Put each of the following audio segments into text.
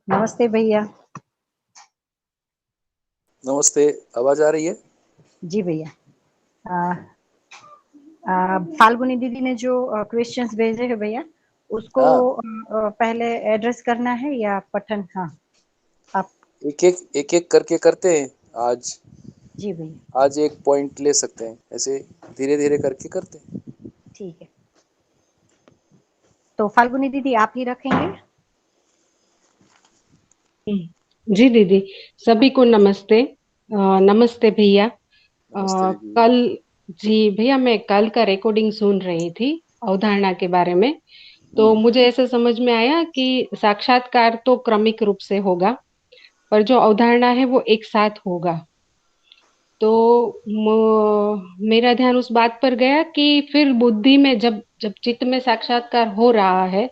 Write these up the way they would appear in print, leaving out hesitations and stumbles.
नमस्ते भैया। नमस्ते। आवाज आ रही है? जी भैया। अ, फाल्गुनी दीदी ने जो क्वेश्चंस भेजे हैं भैया, उसको हाँ, पहले एड्रेस करना है या पठन? हाँ, आप। एक एक करके करते हैं। आज जी भैया, आज एक पॉइंट ले सकते हैं, ऐसे धीरे धीरे करके करते हैं। ठीक है। तो फाल्गुनी दीदी आप ही रखेंगे? जी दीदी, सभी को नमस्ते। नमस्ते भैया। नमस्ते दीदी। कल जी भैया, मैं कल का रिकॉर्डिंग सुन रही थी अवधारणा के बारे में। तो हम्म। मुझे ऐसा समझ में आया कि साक्षात्कार तो क्रमिक रूप से होगा, पर जो अवधारणा है वो एक साथ होगा। तो मेरा ध्यान उस बात पर गया कि फिर बुद्धि में जब जब चित्त में साक्षात्कार हो रहा है,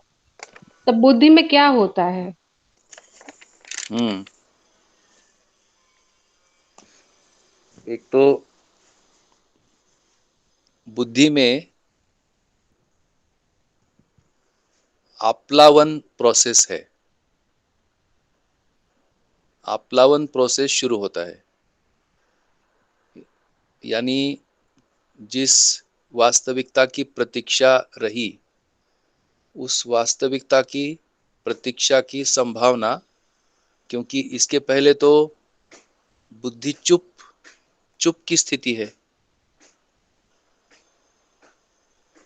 तब बुद्धि में क्या होता है? हम्म। एक तो बुद्धि में आप्लावन प्रोसेस है। आप्लावन प्रोसेस शुरू होता है, यानी जिस वास्तविकता की प्रतीक्षा रही, उस वास्तविकता की प्रतीक्षा की संभावना, क्योंकि इसके पहले तो बुद्धि चुप चुप की स्थिति है,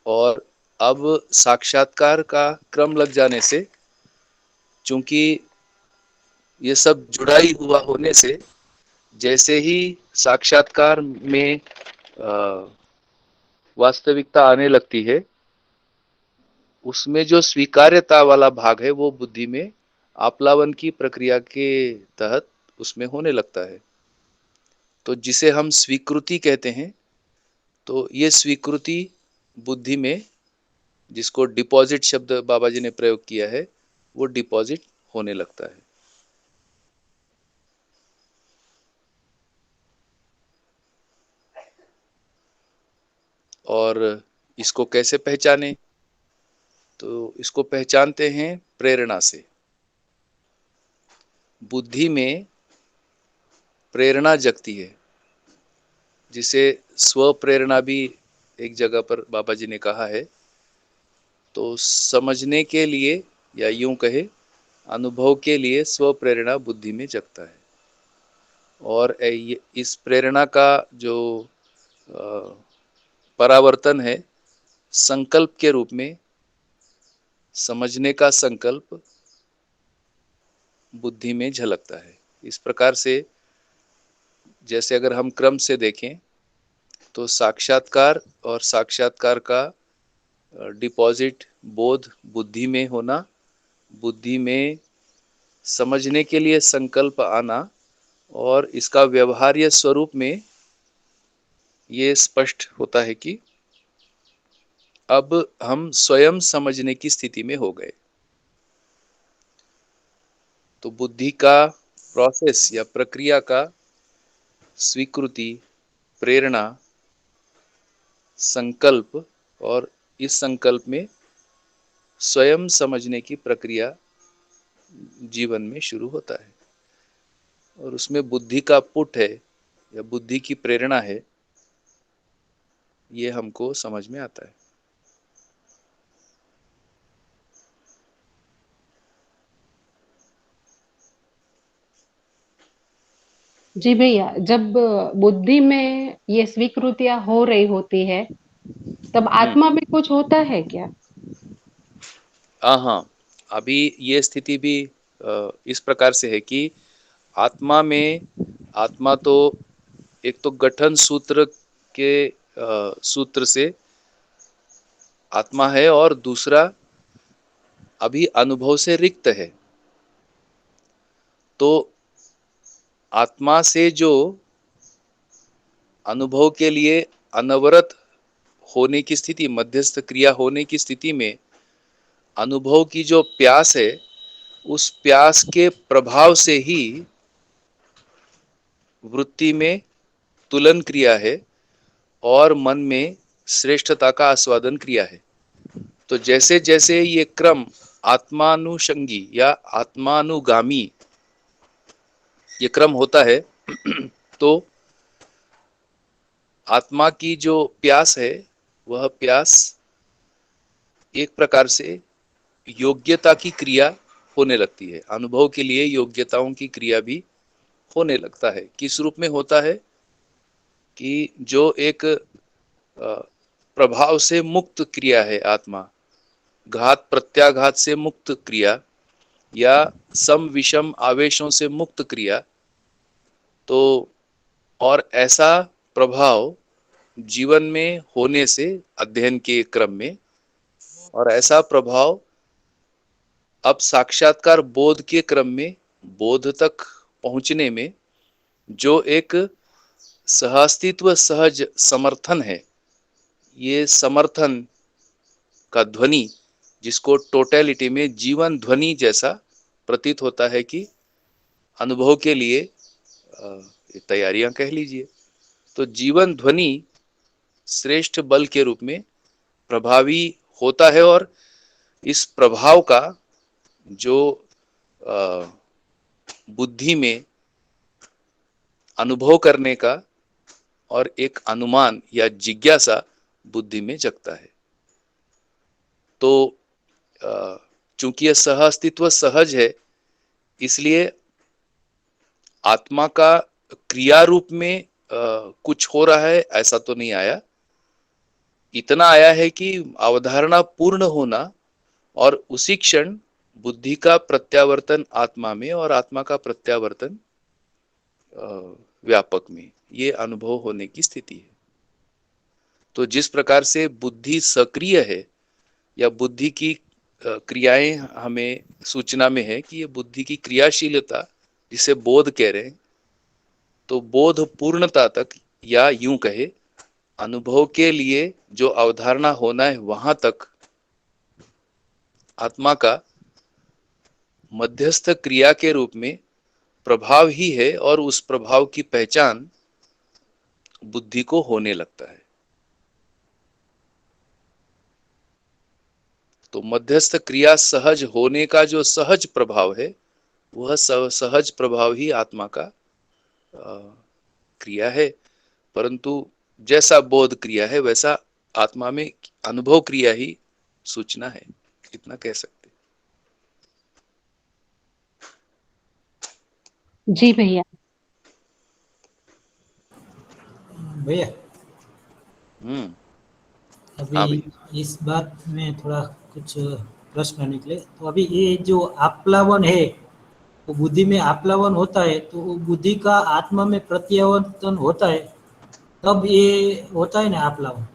और अब साक्षात्कार का क्रम लग जाने से, चूंकि ये सब जुड़ाई हुआ होने से, जैसे ही साक्षात्कार में वास्तविकता आने लगती है, उसमें जो स्वीकार्यता वाला भाग है वो बुद्धि में आप्लावन की प्रक्रिया के तहत उसमें होने लगता है। तो जिसे हम स्वीकृति कहते हैं, तो ये स्वीकृति बुद्धि में, जिसको डिपॉजिट शब्द बाबा जी ने प्रयोग किया है, वो डिपॉजिट होने लगता है। और इसको कैसे पहचाने? तो इसको पहचानते हैं प्रेरणा से। बुद्धि में प्रेरणा जगती है, जिसे स्व प्रेरणा भी एक जगह पर बाबा जी ने कहा है। तो समझने के लिए, या यूं कहे अनुभव के लिए, स्व प्रेरणा बुद्धि में जगता है। और इस प्रेरणा का जो परावर्तन है, संकल्प के रूप में, समझने का संकल्प बुद्धि में झलकता है। इस प्रकार से, जैसे अगर हम क्रम से देखें, तो साक्षात्कार और साक्षात्कार का डिपॉजिट बोध बुद्धि में होना, बुद्धि में समझने के लिए संकल्प आना, और इसका व्यवहार्य स्वरूप में ये स्पष्ट होता है कि अब हम स्वयं समझने की स्थिति में हो गए। तो बुद्धि का प्रोसेस या प्रक्रिया का स्वीकृति, प्रेरणा, संकल्प, और इस संकल्प में स्वयं समझने की प्रक्रिया जीवन में शुरू होता है। और उसमें बुद्धि का पुट है, या बुद्धि की प्रेरणा है, ये हमको समझ में आता है। जी भैया, जब बुद्धि में ये स्वीकृतियां हो रही होती है, तब हम्म। आत्मा में कुछ होता है क्या? हाँ हाँ, अभी ये स्थिति भी इस प्रकार से है कि आत्मा में, आत्मा तो एक तो गठन सूत्र के सूत्र से आत्मा है, और दूसरा अभी अनुभव से रिक्त है। तो आत्मा से जो अनुभव के लिए अनवरत होने की स्थिति, मध्यस्थ क्रिया होने की स्थिति में, अनुभव की जो प्यास है, उस प्यास के प्रभाव से ही वृत्ति में तुलन क्रिया है, और मन में श्रेष्ठता का आस्वादन क्रिया है। तो जैसे जैसे ये क्रम आत्मानुषंगी या आत्मानुगामी ये क्रम होता है तो आत्मा की जो प्यास है वह प्यास एक प्रकार से योग्यता की क्रिया होने लगती है, अनुभव के लिए योग्यताओं की क्रिया भी होने लगता है। किस रूप में होता है कि जो एक प्रभाव से मुक्त क्रिया है आत्मा, घात प्रत्याघात से मुक्त क्रिया या सम विषम आवेशों से मुक्त क्रिया, तो और ऐसा प्रभाव जीवन में होने से अध्ययन के क्रम में, और ऐसा प्रभाव अब साक्षात्कार बोध के क्रम में बोध तक पहुंचने में जो एक सहअस्तित्व सहज समर्थन है, ये समर्थन का ध्वनि जिसको टोटलिटी में जीवन ध्वनि जैसा प्रतीत होता है कि अनुभव के लिए तैयारियां कह लीजिए, तो जीवन ध्वनि श्रेष्ठ बल के रूप में प्रभावी होता है। और इस प्रभाव का जो बुद्धि में अनुभव करने का और एक अनुमान या जिज्ञासा बुद्धि में जगता है, तो चूंकि यह सह अस्तित्व सहज है, इसलिए आत्मा का क्रिया रूप में कुछ हो रहा है ऐसा तो नहीं आया। इतना आया है कि अवधारणा पूर्ण होना और उसी क्षण बुद्धि का प्रत्यावर्तन आत्मा में और आत्मा का प्रत्यावर्तन व्यापक में, ये अनुभव होने की स्थिति है। तो जिस प्रकार से बुद्धि सक्रिय है या बुद्धि की क्रियाएं हमें सूचना में है कि ये बुद्धि की क्रियाशीलता जिसे बोध कह रहे हैं, तो बोध पूर्णता तक या यूं कहे अनुभव के लिए जो अवधारणा होना है वहां तक आत्मा का मध्यस्थ क्रिया के रूप में प्रभाव ही है, और उस प्रभाव की पहचान बुद्धि को होने लगता है। तो मध्यस्थ क्रिया सहज होने का जो सहज प्रभाव है, वह सहज प्रभाव ही आत्मा का क्रिया है। परंतु जैसा बोध क्रिया है वैसा आत्मा में अनुभव क्रिया ही सूचना है, इतना कह सकते। जी भैया। भैया हाँ अभी भैया। इस बात में थोड़ा कुछ प्रश्न निकले। तो अभी ये जो आप्लावन है, वो बुद्धि में आप्लावन होता है, तो वो बुद्धि का आत्मा में प्रत्यावर्तन होता है, तब ये होता है ना आप्लावन।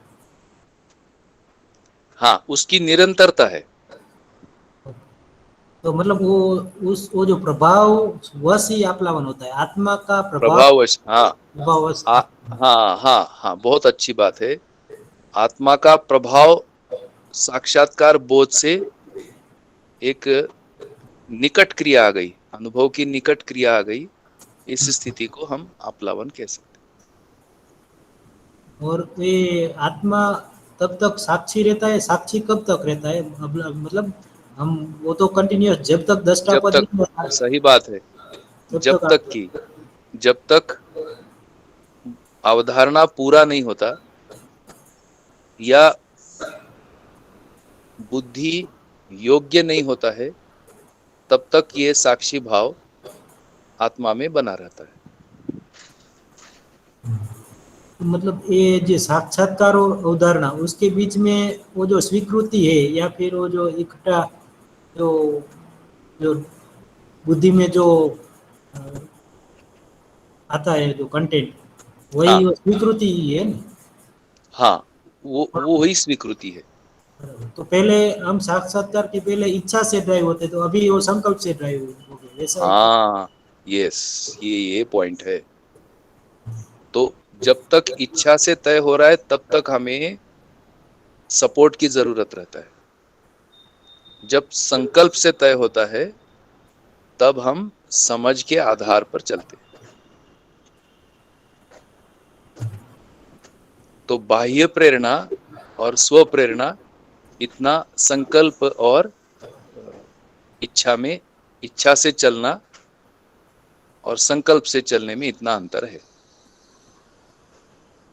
हाँ, उसकी निरंतरता है। तो मतलब वो जो प्रभाव वश ही आप्लावन होता है, आत्मा का प्रभाववश। हाँ प्रभाववश। हाँ हाँ हाँ, बहुत अच्छी बात है। आत्मा का प्रभाव साक्षात्कार बोध से एक निकट क्रिया आ गई, अनुभव की निकट क्रिया आ गई, इस स्थिति को हम आप्लावन कह सकते हैं। और ये आत्मा तब तक साक्षी रहता है, साक्षी कब तक रहता है? मतलब हम वो तो कंटिन्यूअस जब तक दृष्टा जब पद तक, नहीं होता, सही बात है, जब तक अवधारणा पूरा नहीं होता या बुद्धि योग्य नहीं होता है, तब तक ये साक्षी भाव आत्मा में बना रहता है। मतलब ये जो साक्षात्कार और अवधारणा, उसके बीच में वो जो स्वीकृति है या फिर वो जो इकट्ठा जो जो बुद्धि में जो आता है जो कंटेंट, वही हाँ वो स्वीकृति ही है ना? हाँ, वो ही स्वीकृति है। तो पहले हम साक्षात्कार के पहले इच्छा से ड्राइव होते, तो अभी वो संकल्प से ड्राइव हो गए, वैसा है? हाँ यस, ये पॉइंट है। तो जब तक इच्छा से तय हो रहा है तब तक हमें सपोर्ट की जरूरत रहता है। जब संकल्प से तय होता है तब हम समझ के आधार पर चलते हैं। तो बाह्य प्रेरणा और स्व प्रेरणा इतना संकल्प और इच्छा से चलना और संकल्प से चलने में इतना अंतर है।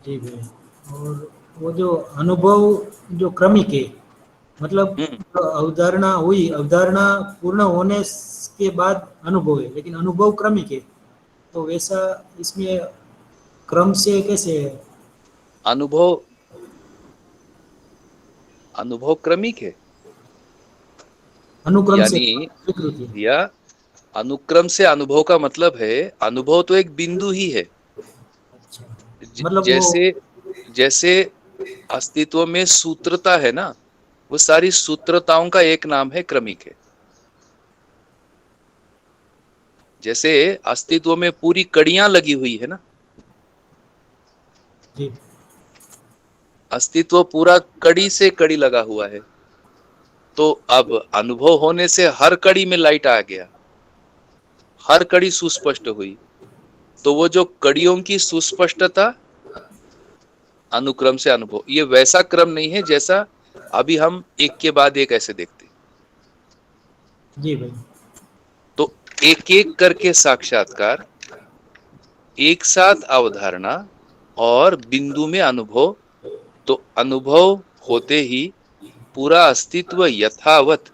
जी भाई। और वो जो अनुभव जो क्रमिक है, मतलब हम्म। जो अवधारणा हुई, अवधारणा पूर्ण होने के बाद अनुभव है, लेकिन अनुभव क्रमिक है। तो वैसा इसमें क्रम से कैसे है? अनुभव अनुभव क्रमिक है, अनुक्रम से यानी स्वीकृति। या अनुक्रम से अनुभव का मतलब है, अनुभव तो एक बिंदु ही है। अच्छा, मतलब वो। जैसे जैसे अस्तित्व में सूत्रता है ना, वो सारी सूत्रताओं का एक नाम है क्रमिक है। जैसे अस्तित्व में पूरी कड़ियां लगी हुई है ना, जी अस्तित्व पूरा कड़ी से कड़ी लगा हुआ है। तो अब अनुभव होने से हर कड़ी में लाइट आ गया, हर कड़ी सुस्पष्ट हुई। तो वो जो कड़ियों की सुस्पष्टता, अनुक्रम से अनुभव, ये वैसा क्रम नहीं है जैसा अभी हम एक के बाद एक ऐसे देखते। जी भाई। तो एक एक करके साक्षात्कार, एक साथ अवधारणा और बिंदु में अनुभव। तो अनुभव होते ही पूरा अस्तित्व यथावत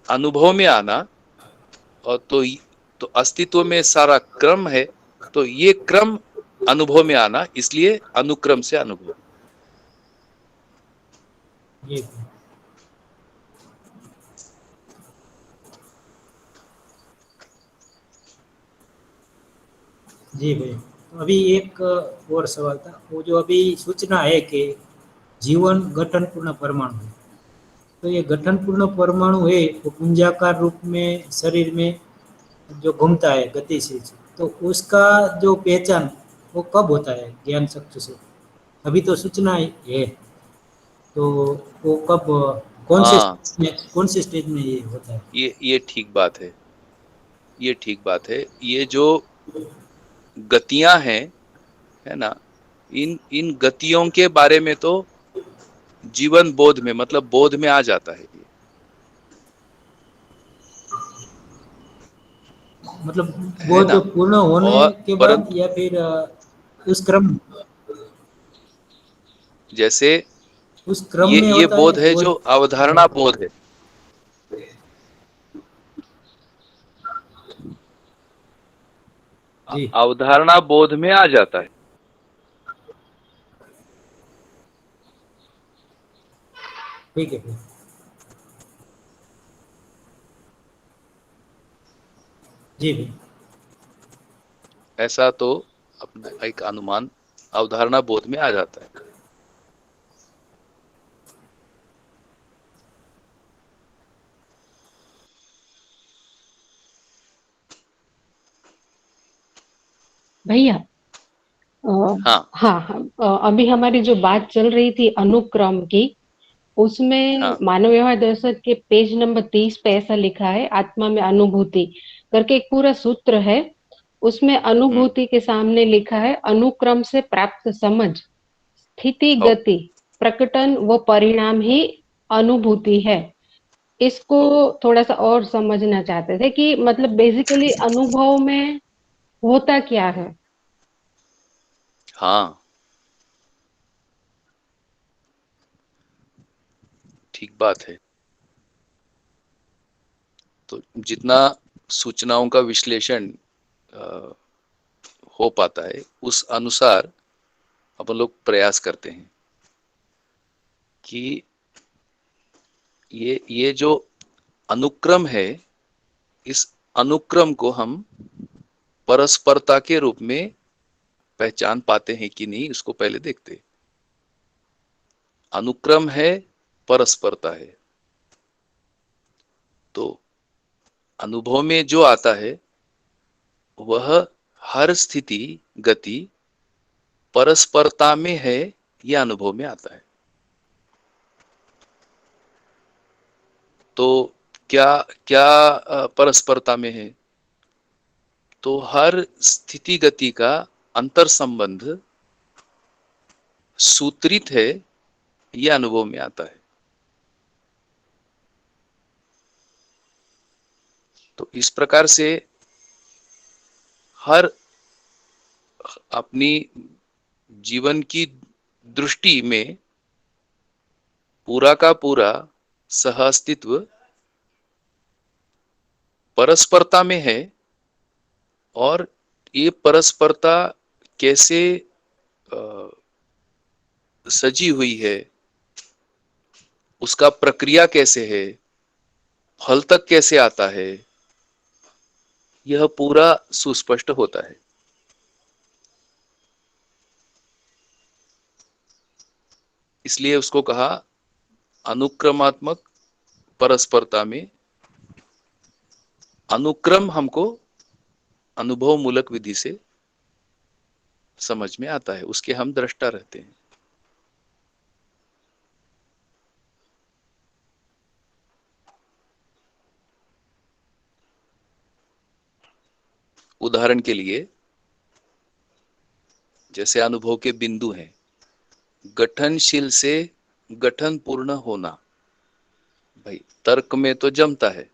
अनुभव में आना, और तो अस्तित्व में सारा क्रम है, तो ये क्रम अनुभव में आना, इसलिए अनुक्रम से अनुभव। जी जी भाई। तो अभी एक और सवाल था, वो जो अभी सूचना है कि जीवन गठनपूर्ण परमाणु है। तो ये गठनपूर्ण परमाणु है वो पुंजाकार रूप में शरीर में जो घूमता है गतिशील से, तो उसका जो पहचान वो कब होता है ज्ञान चक्षु से? अभी तो सूचना है, तो वो कब, हाँ, कौन से स्टेज में ये होता है? ये ठीक बात है, ये ठीक बात है। ये जो गतियां हैं, है ना, इन इन गतियों के बारे में तो जीवन बोध में, मतलब बोध में आ जाता है ये। मतलब है बोध ना। पूर्ण होने और के बाद परंतु या फिर उस क्रम, जैसे उस क्रम ये में ये होता है बोध है जो बोध? अवधारणा बोध है। जी अवधारणा बोध में आ जाता है। ठीक है फिर। जी भाई। ऐसा तो अपना एक अनुमान अवधारणा बोध में आ जाता है। भैया हाँ हाँ हाँ, अभी हमारी जो बात चल रही थी अनुक्रम की, उसमें हाँ। मानव व्यवहार दर्शक के पेज नंबर 30 पे ऐसा लिखा है, आत्मा में अनुभूति करके एक पूरा सूत्र है। उसमें हम्म। अनुभूति के सामने लिखा है अनुक्रम से प्राप्त समझ, स्थिति हो गति, प्रकटन व परिणाम ही अनुभूति है। इसको हो थोड़ा सा और समझना चाहते थे कि मतलब बेसिकली अनुभव में होता क्या है। हाँ, ठीक बात है। तो जितना सूचनाओं का विश्लेषण अ, हो पाता है, उस अनुसार अपन लोग प्रयास करते हैं कि ये जो अनुक्रम है, इस अनुक्रम को हम परस्परता के रूप में पहचान पाते हैं कि नहीं, उसको पहले देखते हैं। अनुक्रम है, परस्परता है। तो अनुभव में जो आता है वह हर स्थिति गति परस्परता में है, यह अनुभव में आता है। तो क्या क्या परस्परता में है? तो हर स्थिति गति का अंतर संबंध सूत्रित है, यह अनुभव में आता है। तो इस प्रकार से हर अपनी जीवन की दृष्टि में पूरा का पूरा सह अस्तित्व परस्परता में है, और ये परस्परता कैसे सजी हुई है, उसका प्रक्रिया कैसे है, फल तक कैसे आता है, यह पूरा सुस्पष्ट होता है। इसलिए उसको कहा अनुक्रमात्मक परस्परता में अनुक्रम हमको अनुभव मूलक विधि से समझ में आता है, उसके हम दृष्टा रहते हैं। उदाहरण के लिए जैसे अनुभव के बिंदु हैं, गठनशील से गठन पूर्ण होना, भाई तर्क में तो जमता है,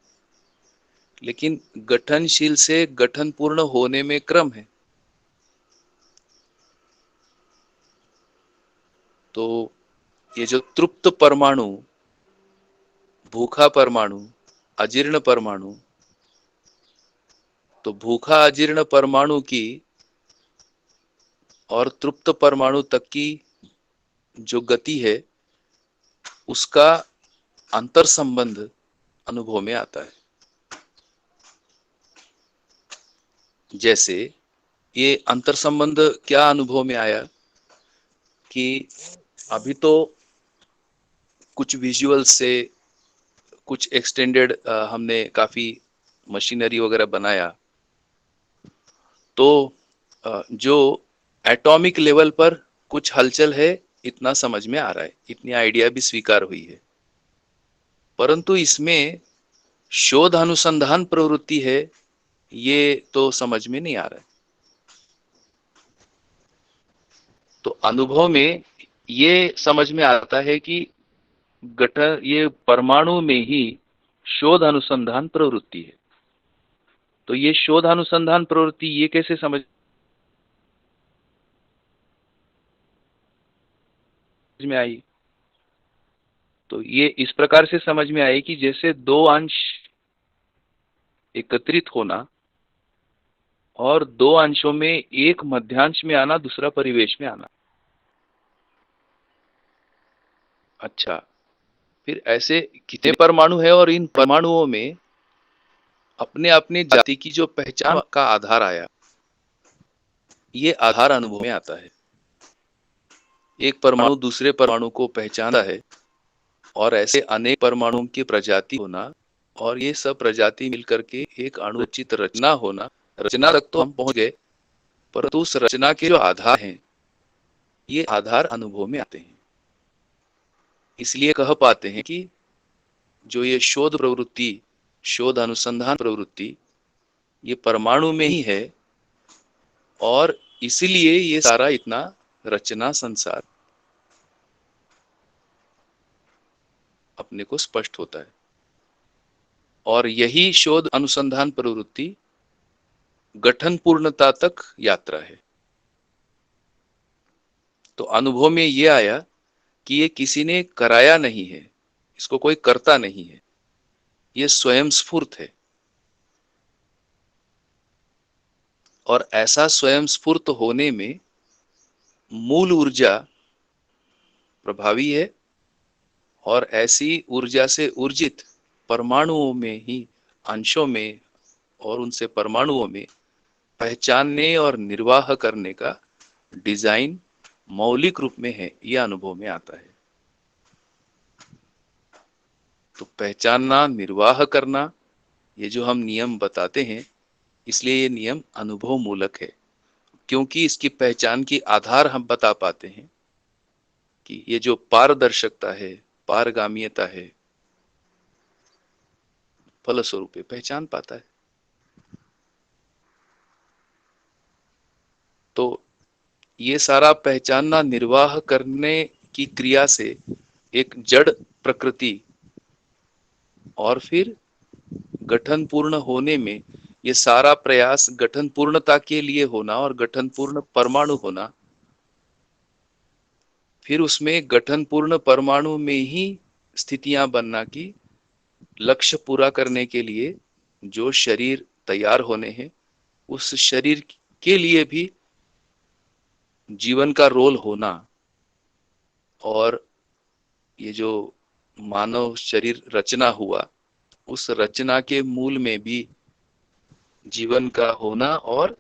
लेकिन गठनशील से गठन पूर्ण होने में क्रम है। तो ये जो तृप्त परमाणु, भूखा परमाणु, अजीर्ण परमाणु, तो भूखा अजीर्ण परमाणु की और तृप्त परमाणु तक की जो गति है, उसका अंतर संबंध अनुभव में आता है। जैसे ये अंतर संबंध क्या अनुभव में आया कि अभी तो कुछ विजुअल से, कुछ एक्सटेंडेड हमने काफी मशीनरी वगैरह बनाया, तो जो एटॉमिक लेवल पर कुछ हलचल है इतना समझ में आ रहा है, इतनी आइडिया भी स्वीकार हुई है, परंतु इसमें शोध अनुसंधान प्रवृत्ति है ये तो समझ में नहीं आ रहा है। तो अनुभव में ये समझ में आता है कि गठन, ये परमाणु में ही शोध अनुसंधान प्रवृत्ति है। तो ये शोध अनुसंधान प्रवृत्ति ये कैसे समझ में आई? तो ये इस प्रकार से समझ में आई कि जैसे दो अंश एकत्रित होना और दो अंशों में एक मध्यांश में आना, दूसरा परिवेश में आना। अच्छा, फिर ऐसे कितने परमाणु है और इन परमाणुओं में अपने अपने जाति की जो पहचान का आधार आया, ये आधार अनुभव में आता है। एक परमाणु दूसरे परमाणु को पहचानता है और ऐसे अनेक परमाणुओं की प्रजाति होना, और ये सब प्रजाति मिलकर के एक अणुचित रचना होना। रचना तक तो हम पहुंच गए, परंतु उस रचना के जो आधार हैं, ये आधार अनुभव में आते हैं। इसलिए कह पाते हैं कि जो ये शोध प्रवृत्ति, शोध अनुसंधान प्रवृत्ति, ये परमाणु में ही है, और इसीलिए ये सारा इतना रचना संसार अपने को स्पष्ट होता है। और यही शोध अनुसंधान प्रवृत्ति गठन पूर्णता तक यात्रा है। तो अनुभव में ये आया कि ये किसी ने कराया नहीं है, इसको कोई करता नहीं है, ये स्वयं स्फूर्त है। और ऐसा स्वयं स्फूर्त होने में मूल ऊर्जा प्रभावी है, और ऐसी ऊर्जा से ऊर्जित परमाणुओं में ही, अंशों में और उनसे परमाणुओं में पहचानने और निर्वाह करने का डिजाइन मौलिक रूप में है, यह अनुभव में आता है। तो पहचानना, निर्वाह करना, ये जो हम नियम बताते हैं, इसलिए ये नियम अनुभव मूलक है, क्योंकि इसकी पहचान की आधार हम बता पाते हैं कि ये जो पारदर्शकता है, पारगामीयता है, फलस्वरूप पहचान पाता है। तो ये सारा पहचानना, निर्वाह करने की क्रिया से एक जड़ प्रकृति और फिर गठन पूर्ण होने में ये सारा प्रयास गठन पूर्णता के लिए होना और गठन पूर्ण परमाणु होना, फिर उसमें गठन पूर्ण परमाणु में ही स्थितियां बनना कि लक्ष्य पूरा करने के लिए जो शरीर तैयार होने हैं, उस शरीर के लिए भी जीवन का रोल होना, और ये जो मानव शरीर रचना हुआ, उस रचना के मूल में भी जीवन का होना, और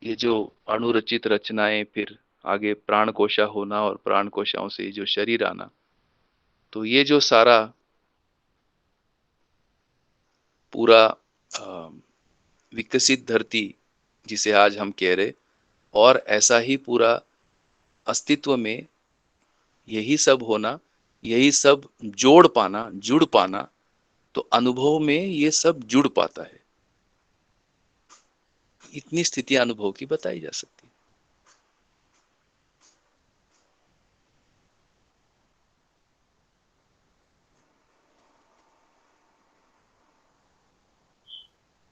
ये जो अणुरचित रचनाएं, फिर आगे प्राण कोशा होना और प्राण कोशाओं से जो शरीर आना, तो ये जो सारा पूरा विकसित धरती जिसे आज हम कह रहे, और ऐसा ही पूरा अस्तित्व में यही सब होना, यही सब जोड़ पाना, जुड़ पाना, तो अनुभव में ये सब जुड़ पाता है। इतनी स्थिति अनुभव की बताई जा सकती है।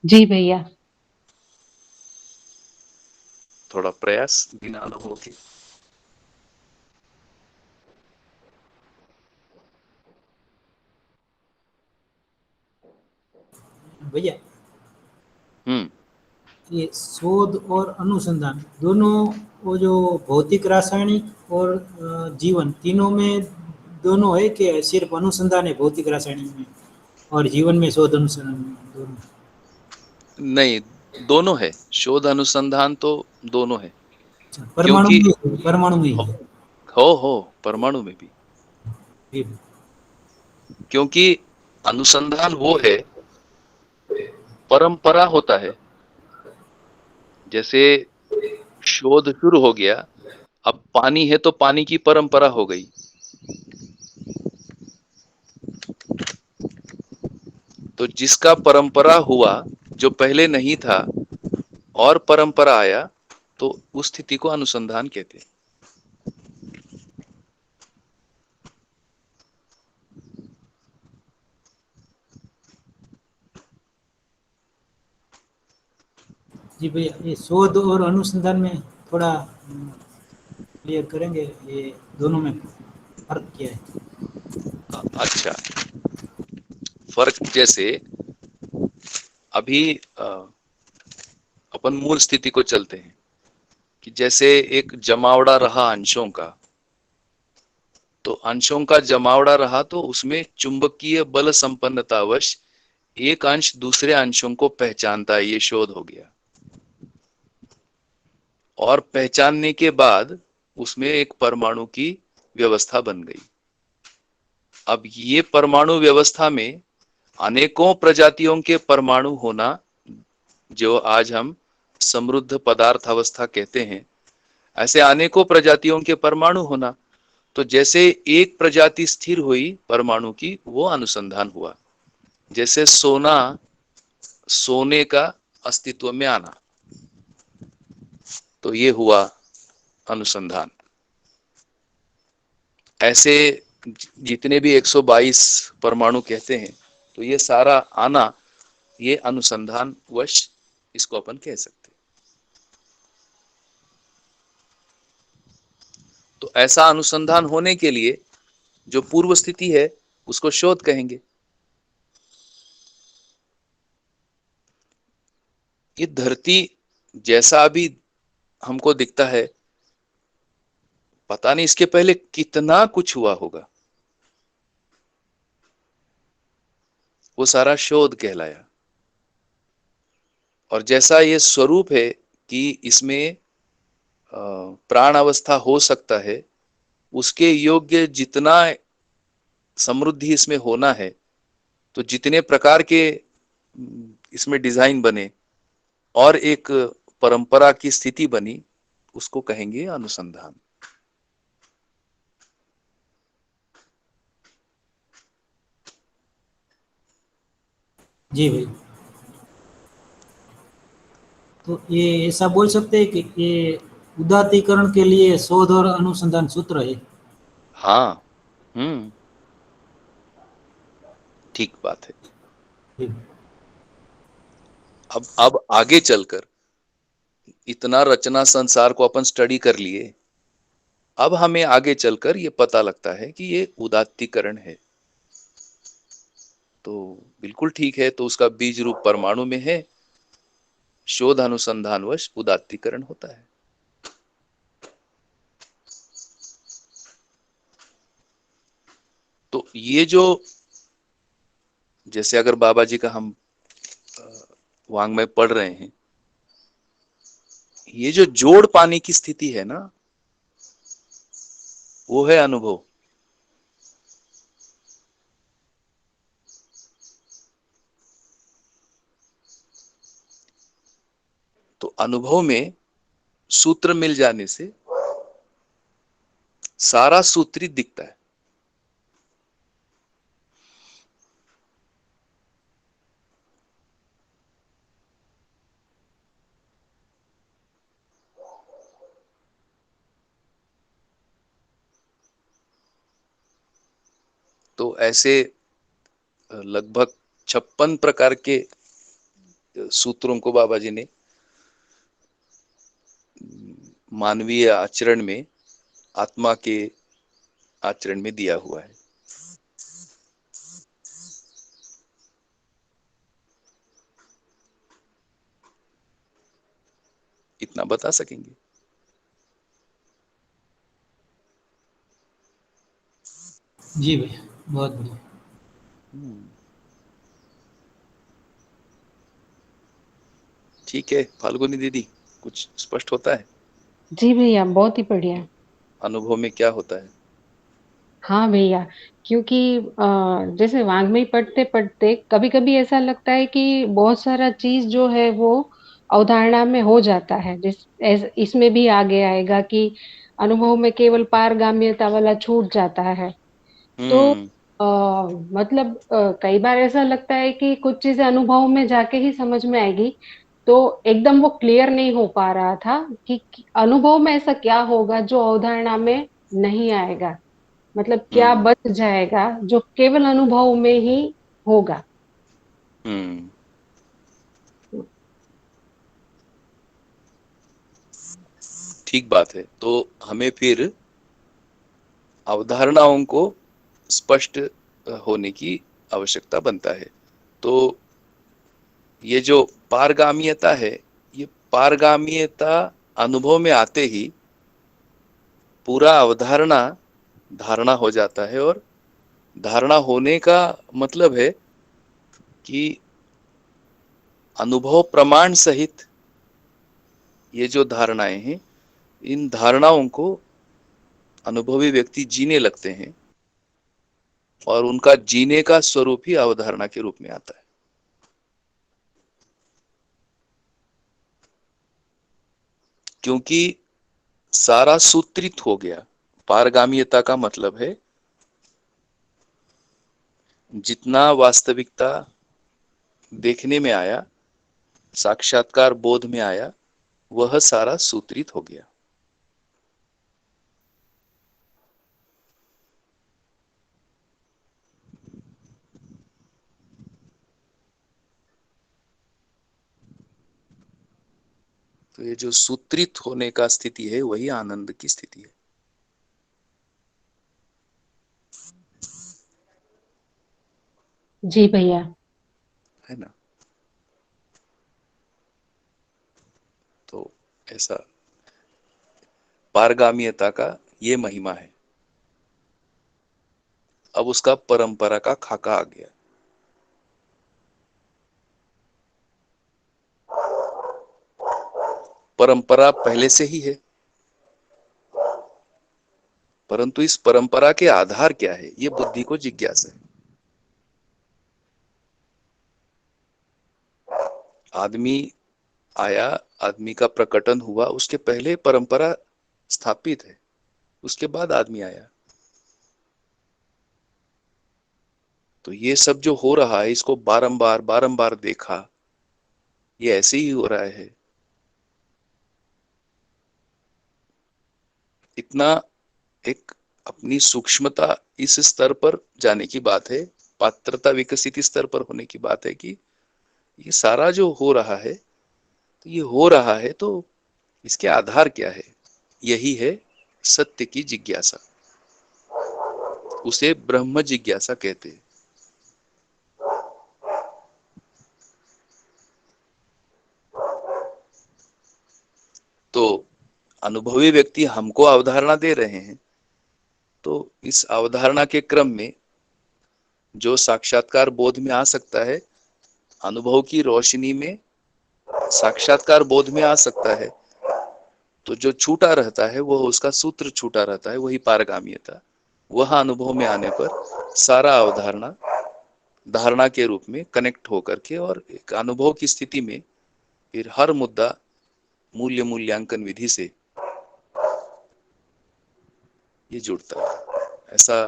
जी भैया। थोड़ा प्रयास बिना अनुभव के। भैया, हम्म ये शोध और अनुसंधान दोनों, वो जो भौतिक रासायनिक और जीवन, तीनों में दोनों है कि सिर्फ अनुसंधान है भौतिक रासायनिक में और जीवन में शोध अनुसंधान में दोनों? नहीं, दोनों है। शोध अनुसंधान तो दोनों है, अच्छा, परमाणु क्योंकि में, परमाणु में ही है। हो परमाणु में भी, जी। क्योंकि अनुसंधान वो है, परंपरा होता है। जैसे शोध शुरू हो गया, अब पानी है तो पानी की परंपरा हो गई। तो जिसका परंपरा हुआ, जो पहले नहीं था और परंपरा आया, तो उस स्थिति को अनुसंधान कहते हैं। जी भैया, ये शोध और अनुसंधान में थोड़ा क्लियर करेंगे, ये दोनों में फर्क क्या है? अच्छा, फर्क जैसे अभी अपन मूल स्थिति को चलते हैं कि जैसे एक जमावड़ा रहा अंशों का, तो अंशों का जमावड़ा रहा तो उसमें चुंबकीय बल संपन्नतावश एक अंश दूसरे अंशों को पहचानता है, ये शोध हो गया। और पहचानने के बाद उसमें एक परमाणु की व्यवस्था बन गई। अब ये परमाणु व्यवस्था में अनेकों प्रजातियों के परमाणु होना, जो आज हम समृद्ध पदार्थ अवस्था कहते हैं, ऐसे अनेकों प्रजातियों के परमाणु होना। तो जैसे एक प्रजाति स्थिर हुई परमाणु की, वो अनुसंधान हुआ। जैसे सोने का अस्तित्व में आना, तो ये हुआ अनुसंधान। ऐसे जितने भी 122 परमाणु कहते हैं, तो ये सारा आना, ये अनुसंधान वश इसको अपन कह सकते हैं। तो ऐसा अनुसंधान होने के लिए जो पूर्व स्थिति है, उसको शोध कहेंगे। ये धरती जैसा अभी हमको दिखता है, पता नहीं इसके पहले कितना कुछ हुआ होगा, वो सारा शोध कहलाया। और जैसा ये स्वरूप है कि इसमें प्राण अवस्था हो सकता है, उसके योग्य जितना समृद्धि इसमें होना है, तो जितने प्रकार के इसमें डिजाइन बने और एक परंपरा की स्थिति बनी, उसको कहेंगे अनुसंधान। जी भाई, तो ये ऐसा बोल सकते हैं कि ये उदात्तीकरण के लिए शोध और अनुसंधान सूत्र है? हाँ, ठीक बात है। जी। अब आगे चलकर इतना रचना संसार को अपन स्टडी कर लिए, अब हमें आगे चलकर ये पता लगता है कि ये उदात्तीकरण है। तो बिल्कुल ठीक है, तो उसका बीज रूप परमाणु में है, शोध अनुसंधानवश उदात्तीकरण होता है। तो ये जो, जैसे अगर बाबा जी का हम वांग्मय पढ़ रहे हैं, ये जो जोड़ पाने की स्थिति है ना, वो है अनुभव। तो अनुभव में सूत्र मिल जाने से सारा सूत्रित दिखता है। तो ऐसे लगभग 56 प्रकार के सूत्रों को बाबा जी ने मानवीय आचरण में, आत्मा के आचरण में दिया हुआ है। इतना बता सकेंगे। जी भैया, बहुत बढ़िया। ठीक है फाल्गुनी दीदी, कुछ स्पष्ट होता है? जी भैया, बहुत ही बढ़िया। अनुभव में क्या होता है? हाँ भैया, क्योंकि जैसे वाङ्मय पढ़ते पढ़ते कभी कभी ऐसा लगता है कि बहुत सारा चीज जो है वो अवधारणा में हो जाता है। इसमें भी आगे आएगा कि अनुभव में केवल पारगाम्यता वाला छूट जाता है। तो हम्म मतलब कई बार ऐसा लगता है कि कुछ चीजें अनुभव में जाके ही समझ में आएगी। तो एकदम वो क्लियर नहीं हो पा रहा था कि अनुभव में ऐसा क्या होगा जो अवधारणा में नहीं आएगा। मतलब क्या हम्म बच जाएगा जो केवल अनुभव में ही होगा। हम्म ठीक बात है। तो हमें फिर अवधारणाओं को स्पष्ट होने की आवश्यकता बनता है। तो ये जो पारगामीयता है, ये पारगामीयता अनुभव में आते ही पूरा अवधारणा धारणा हो जाता है। और धारणा होने का मतलब है कि अनुभव प्रमाण सहित ये जो धारणाएं हैं, इन धारणाओं को अनुभवी व्यक्ति जीने लगते हैं, और उनका जीने का स्वरूप ही अवधारणा के रूप में आता है। क्योंकि सारा सूत्रित हो गया। पारगामीयता का मतलब है जितना वास्तविकता देखने में आया, साक्षात्कार बोध में आया, वह सारा सूत्रित हो गया। तो ये जो सूत्रित होने का स्थिति है, वही आनंद की स्थिति है। जी भैया। है ना? तो ऐसा पारगामीयता का ये महिमा है। अब उसका परंपरा का खाका आ गया। परंपरा पहले से ही है, परंतु इस परंपरा के आधार क्या है, ये बुद्धि को जिज्ञासा है। आदमी आया, आदमी का प्रकटन हुआ, उसके पहले परंपरा स्थापित है, उसके बाद आदमी आया। तो ये सब जो हो रहा है, इसको बारंबार बारंबार देखा, ये ऐसे ही हो रहा है। इतना एक अपनी सूक्ष्मता इस स्तर पर जाने की बात है, पात्रता विकसित स्तर पर होने की बात है कि ये सारा जो हो रहा है, तो ये हो रहा है तो इसके आधार क्या है? यही है सत्य की जिज्ञासा। उसे ब्रह्म जिज्ञासा कहते हैं। तो अनुभवी व्यक्ति हमको अवधारणा दे रहे हैं, तो इस अवधारणा के क्रम में जो साक्षात्कार बोध में आ सकता है, अनुभव की रोशनी में साक्षात्कार बोध में आ सकता है, तो जो छूटा रहता है वो उसका सूत्र छूटा रहता है, वही पारगामियता। वह अनुभव में आने पर सारा अवधारणा धारणा के रूप में कनेक्ट होकर के और एक अनुभव की स्थिति में फिर हर मुद्दा मूल्यांकन विधि से ये जुड़ता है। ऐसा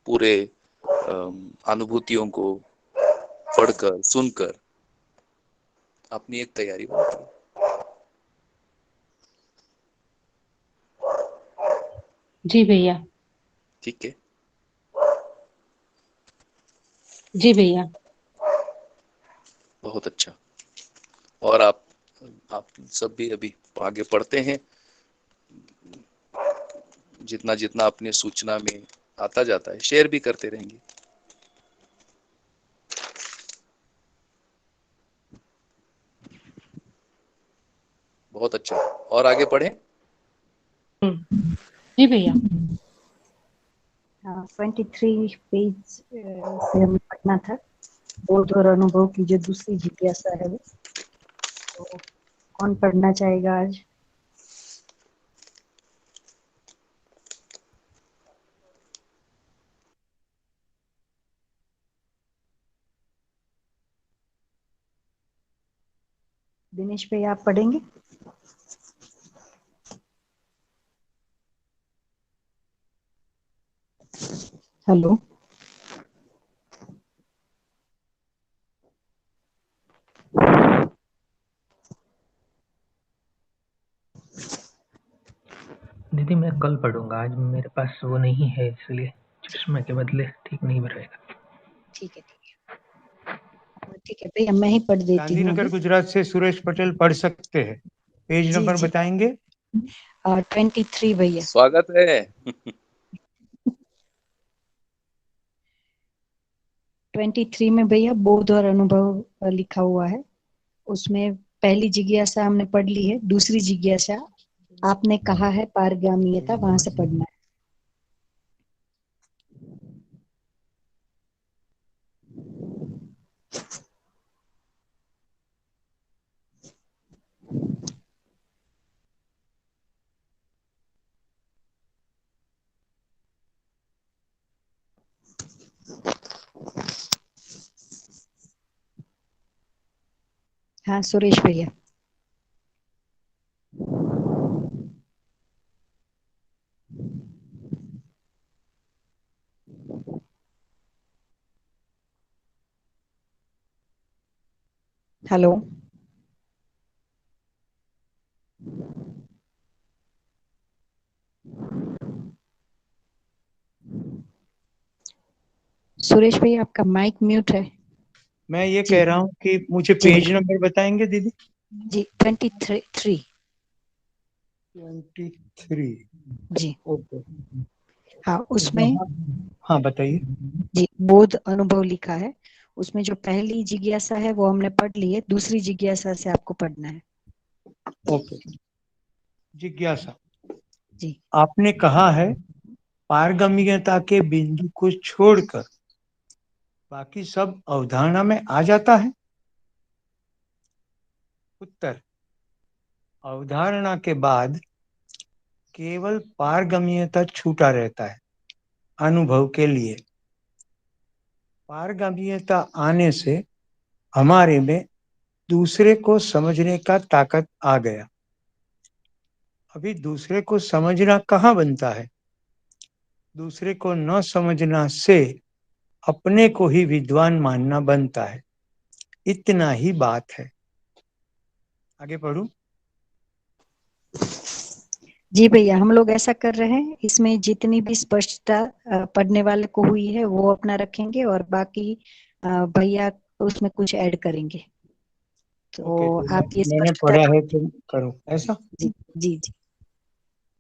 पूरे अनुभूतियों को पढ़कर सुनकर अपनी एक तैयारी बनती है। जी भैया। ठीक है। जी भैया। बहुत अच्छा। और आप सब भी अभी आगे पढ़ते हैं, जितना जितना अपने सूचना में आता जाता है शेयर भी करते रहेंगे। बहुत अच्छा। और आगे पढ़ें। जी भैया। 23 पेज से हमें पढ़ना था, बोध और अनुभव की जो दूसरी जिज्ञासा है वो। तो कौन पढ़ना चाहेगा आज? दिनेश भाई आप पढ़ेंगे? हेलो। दीदी मैं कल पढ़ूंगा, आज मेरे पास वो नहीं है, इसलिए चश्मे के बदले ठीक नहीं रहेगा। ठीक है ठीक है भैया, मैं ही पढ़ देती हूँ। गांधीनगर गुजरात से सुरेश पटेल पढ़ सकते हैं। पेज नंबर बताएंगे? 23 भैया। स्वागत है। 23 में भैया बोध और अनुभव लिखा हुआ है। उसमें पहली जिज्ञासा हमने पढ़ ली है, दूसरी जिज्ञासा आपने कहा है पारगामियता, वहां से पढ़ना है। हाँ सुरेश भैया। हेलो। सुरेश भैया आपका माइक म्यूट है। मैं ये कह रहा हूँ कि मुझे पेज नंबर बताएंगे दीदी? जी 23। 23 जी। ओके। हाँ उसमें हाँ बताइए। जी बोध अनुभव लिखा है, उसमें जो पहली जिज्ञासा है वो हमने पढ़ ली है, दूसरी जिज्ञासा से आपको पढ़ना है। ओके। जिज्ञासा। जी। आपने कहा है पारगम्यता के बिंदु को छोड़कर बाकी सब अवधारणा में आ जाता है। उत्तर, अवधारणा के बाद केवल पारगम्यता छूटा रहता है अनुभव के लिए। पारगम्यता आने से हमारे में दूसरे को समझने का ताकत आ गया। अभी दूसरे को समझना कहाँ बनता है? दूसरे को न समझना से अपने को ही विद्वान मानना बनता है। इतना ही बात है। आगे पढ़ूं? जी भैया, हम लोग ऐसा कर रहे हैं, इसमें जितनी भी स्पष्टता पढ़ने वाले को हुई है वो अपना रखेंगे और बाकी भैया उसमें कुछ ऐड करेंगे। तो ओके, तो आप ये मैंने स्पष्ट पढ़ा कर। है, तुम करो ऐसा। जी जी जी।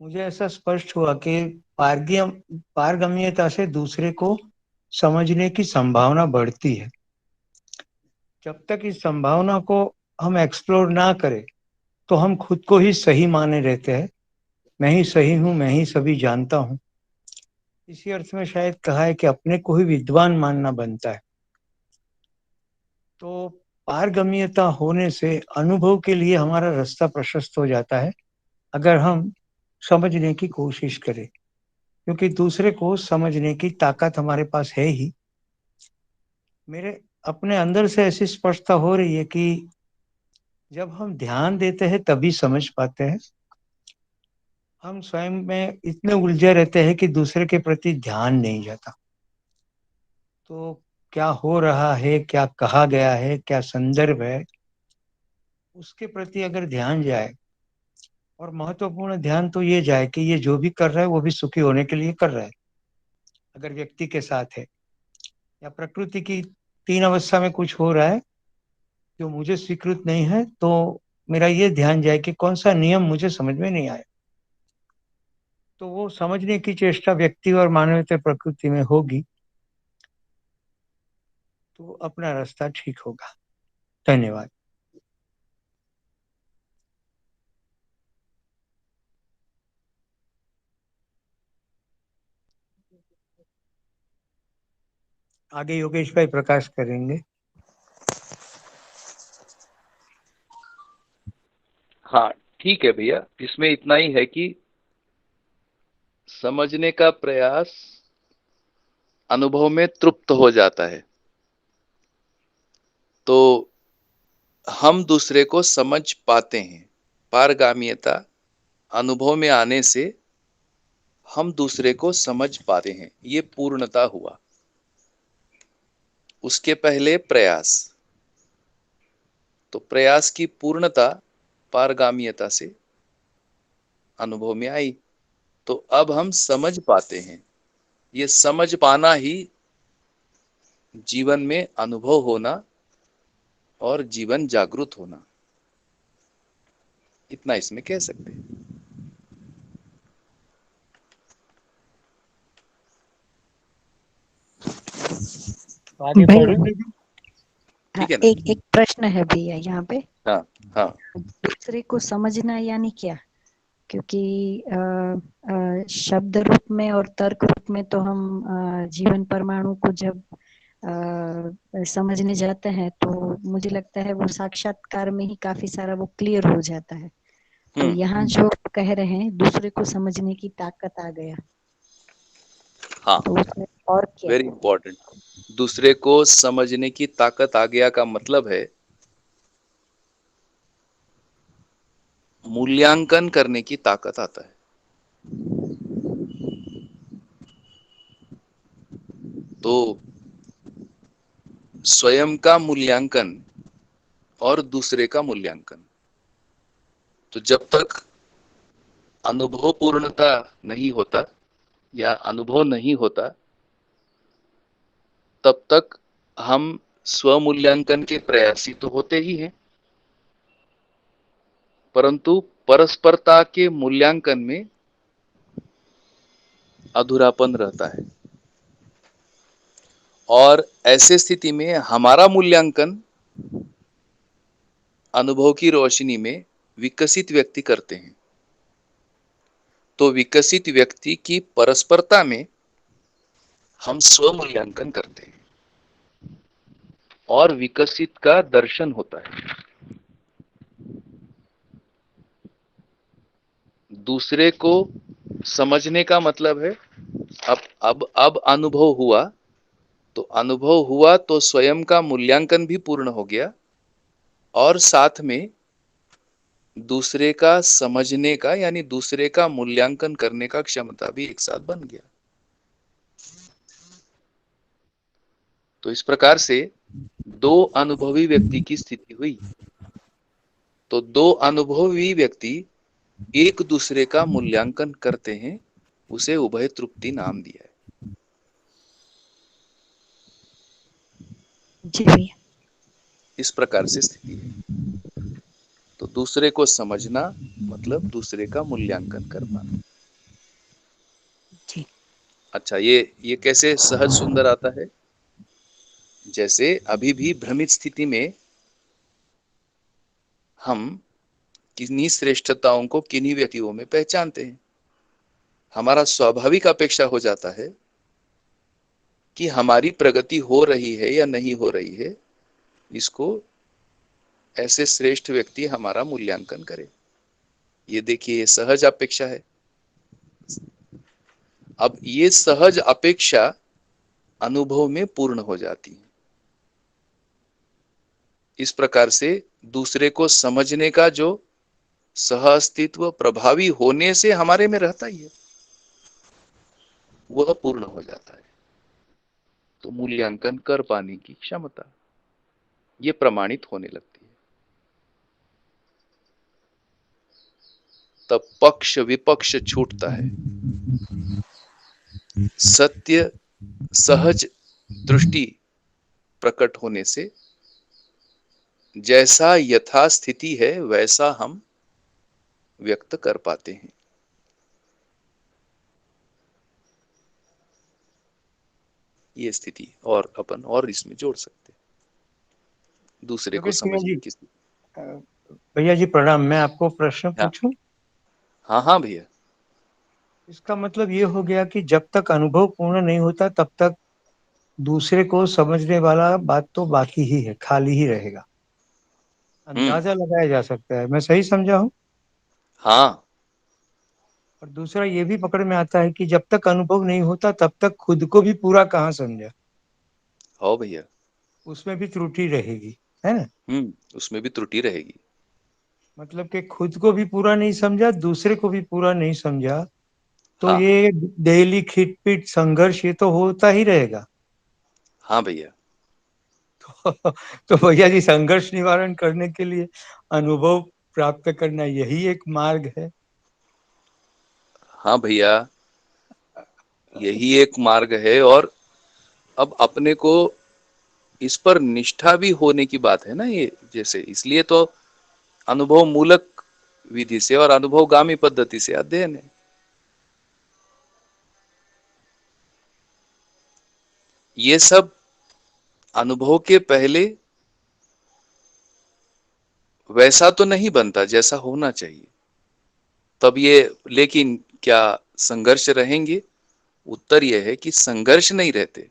मुझे ऐसा स्पष्ट हुआ कि पारगम्यता से दूसरे को समझने की संभावना बढ़ती है। जब तक इस संभावना को हम एक्सप्लोर ना करें तो हम खुद को ही सही माने रहते हैं। मैं ही सही हूँ, मैं ही सभी जानता हूँ। इसी अर्थ में शायद कहा है कि अपने को ही विद्वान मानना बनता है। तो पारगम्यता होने से अनुभव के लिए हमारा रास्ता प्रशस्त हो जाता है, अगर हम समझने की कोशिश करें, क्योंकि दूसरे को समझने की ताकत हमारे पास है ही। मेरे अपने अंदर से ऐसी स्पष्टता हो रही है कि जब हम ध्यान देते हैं तभी समझ पाते हैं। हम स्वयं में इतने उलझे रहते हैं कि दूसरे के प्रति ध्यान नहीं जाता। तो क्या हो रहा है, क्या कहा गया है, क्या संदर्भ है, उसके प्रति अगर ध्यान जाए, और महत्वपूर्ण ध्यान तो ये जाए कि ये जो भी कर रहा है वो भी सुखी होने के लिए कर रहा है। अगर व्यक्ति के साथ है या प्रकृति की तीन अवस्था में कुछ हो रहा है जो मुझे स्वीकृत नहीं है, तो मेरा ये ध्यान जाए कि कौन सा नियम मुझे समझ में नहीं आया। तो वो समझने की चेष्टा व्यक्ति और मानवीय प्रकृति में होगी तो अपना रास्ता ठीक होगा। धन्यवाद। आगे योगेश भाई प्रकाश करेंगे। हाँ ठीक है भैया, इसमें इतना ही है कि समझने का प्रयास अनुभव में तृप्त हो जाता है, तो हम दूसरे को समझ पाते हैं। पारगाम्यता अनुभव में आने से हम दूसरे को समझ पाते हैं, ये पूर्णता हुआ। उसके पहले प्रयास, तो प्रयास की पूर्णता पारगाम्यता से अनुभव में आई, तो अब हम समझ पाते हैं। ये समझ पाना ही जीवन में अनुभव होना और जीवन जागृत होना, इतना इसमें कह सकते हैं। आगे भैया, पढ़ो दीदी। हाँ, ठीक है ना? एक एक प्रश्न है भैया यहाँ पे। हाँ हाँ। दूसरे को समझना यानी क्या? क्योंकि शब्द रूप में और तर्क रूप में तो हम जीवन परमाणु को जब समझने जाते हैं तो मुझे लगता है वो साक्षात्कार में ही काफी सारा वो क्लियर हो जाता है। तो यहाँ जो कह रहे हैं दूसरे को समझने की ताकत आ गया, हाँ, तो उसमें और क्या? Very important. दूसरे को समझने की ताकत आ गया का मतलब है मूल्यांकन करने की ताकत आता है। तो स्वयं का मूल्यांकन और दूसरे का मूल्यांकन, तो जब तक अनुभव पूर्णता नहीं होता या अनुभव नहीं होता, तब तक हम स्वमूल्यांकन के प्रयासी तो होते ही हैं, परंतु परस्परता के मूल्यांकन में अधूरापन रहता है। और ऐसे स्थिति में हमारा मूल्यांकन अनुभव की रोशनी में विकसित व्यक्ति करते हैं। तो विकसित व्यक्ति की परस्परता में हम स्वमूल्यांकन करते हैं और विकसित का दर्शन होता है। दूसरे को समझने का मतलब है अब अनुभव हुआ, तो अनुभव हुआ तो स्वयं का मूल्यांकन भी पूर्ण हो गया और साथ में दूसरे का समझने का यानी दूसरे का मूल्यांकन करने का क्षमता भी एक साथ बन गया। तो इस प्रकार से दो अनुभवी व्यक्ति की स्थिति हुई। तो दो अनुभवी व्यक्ति एक दूसरे का मूल्यांकन करते हैं, उसे उभय तृप्ति नाम दिया है। जी भैया। इस प्रकार से स्थिति है। दूसरे को समझना मतलब दूसरे का मूल्यांकन कर पाना। जी। अच्छा, ये कैसे सहज सुंदर आता है? जैसे अभी भी भ्रमित स्थिति में हम किन्हीं श्रेष्ठताओं को किन्हीं व्यक्तियों में पहचानते हैं। हमारा स्वाभाविक अपेक्षा हो जाता है कि हमारी प्रगति हो रही है या नहीं हो रही है, इसको ऐसे श्रेष्ठ व्यक्ति हमारा मूल्यांकन करे। ये देखिए, ये सहज अपेक्षा है। अब ये सहज अपेक्षा अनुभव में पूर्ण हो जाती है। इस प्रकार से दूसरे को समझने का जो सह अस्तित्व प्रभावी होने से हमारे में रहता ही है, वह पूर्ण हो जाता है। तो मूल्यांकन कर पाने की क्षमता ये प्रमाणित होने लगती है। तब पक्ष विपक्ष छूटता है। सत्य सहज दृष्टि प्रकट होने से जैसा यथास्थिति है वैसा हम व्यक्त कर पाते हैं। ये स्थिति और अपन और इसमें जोड़ सकते हैं दूसरे को समझने की स्थिति। भैया जी प्रणाम, मैं आपको प्रश्न पूछूं? हाँ हाँ भैया। इसका मतलब ये हो गया कि जब तक अनुभव पूर्ण नहीं होता तब तक दूसरे को समझने वाला बात तो बाकी ही है, खाली ही रहेगा। अंदाजा लगाया जा सकता है, मैं सही समझा हूँ? हाँ। और दूसरा ये भी पकड़ में आता है कि जब तक अनुभव नहीं होता तब तक खुद को भी पूरा कहाँ समझा। हाँ भैया, उसमें भी त्रुटि रहेगी, है ना? उसमें भी त्रुटि रहेगी। मतलब कि खुद को भी पूरा नहीं समझा, दूसरे को भी पूरा नहीं समझा, तो हाँ। ये डेली खिटपिट संघर्ष ये तो होता ही रहेगा। हाँ भैया। तो भैया जी संघर्ष निवारण करने के लिए अनुभव प्राप्त करना यही एक मार्ग है। हाँ भैया, यही एक मार्ग है। और अब अपने को इस पर निष्ठा भी होने की बात है ना ये, जैसे इसलिए तो अनुभव मूलक विधि से और अनुभवगामी पद्धति से अध्ययन है। ये सब अनुभव के पहले वैसा तो नहीं बनता जैसा होना चाहिए। तब ये, लेकिन क्या संघर्ष रहेंगे? उत्तर यह है कि संघर्ष नहीं रहते।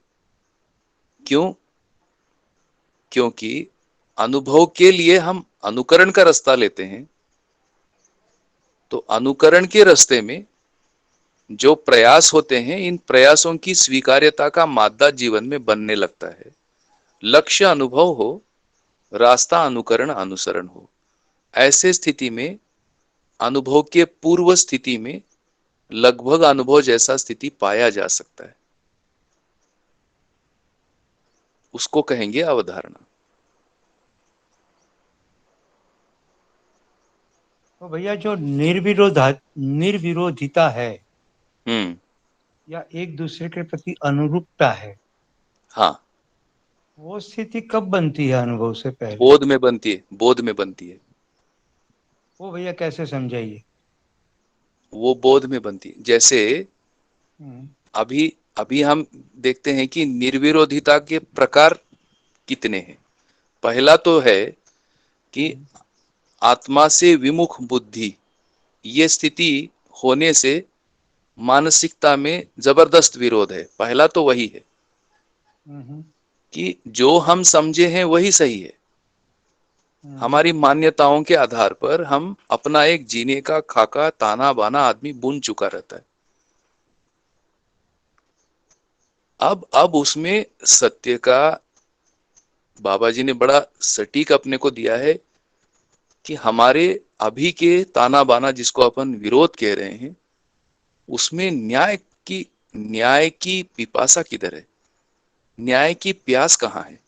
क्यों? क्योंकि अनुभव के लिए हम अनुकरण का रास्ता लेते हैं। तो अनुकरण के रास्ते में जो प्रयास होते हैं, इन प्रयासों की स्वीकार्यता का मादा जीवन में बनने लगता है। लक्ष्य अनुभव हो, रास्ता अनुकरण अनुसरण हो। ऐसे स्थिति में अनुभव के पूर्व स्थिति में लगभग अनुभव जैसा स्थिति पाया जा सकता है। उसको कहेंगे अवधारणा। तो भैया जो निर्विरोधिता है या एक दूसरे के प्रति अनुरूपता है, हाँ, वो स्थिति कब बनती है अनुभव से पहले? बोध में बनती है। बोध में बनती है। वो भैया कैसे समझाइए? वो बोध में बनती है। जैसे अभी अभी हम देखते हैं कि निर्विरोधिता के प्रकार कितने हैं। पहला तो है कि आत्मा से विमुख बुद्धि, ये स्थिति होने से मानसिकता में जबरदस्त विरोध है। पहला तो वही है कि जो हम समझे हैं वही सही है। हमारी मान्यताओं के आधार पर हम अपना एक जीने का खाका ताना बाना आदमी बुन चुका रहता है। अब उसमें सत्य का बाबा जी ने बड़ा सटीक अपने को दिया है कि हमारे अभी के ताना बाना जिसको अपन विरोध कह रहे हैं, उसमें न्याय की पिपासा किधर है? न्याय की प्यास कहाँ है?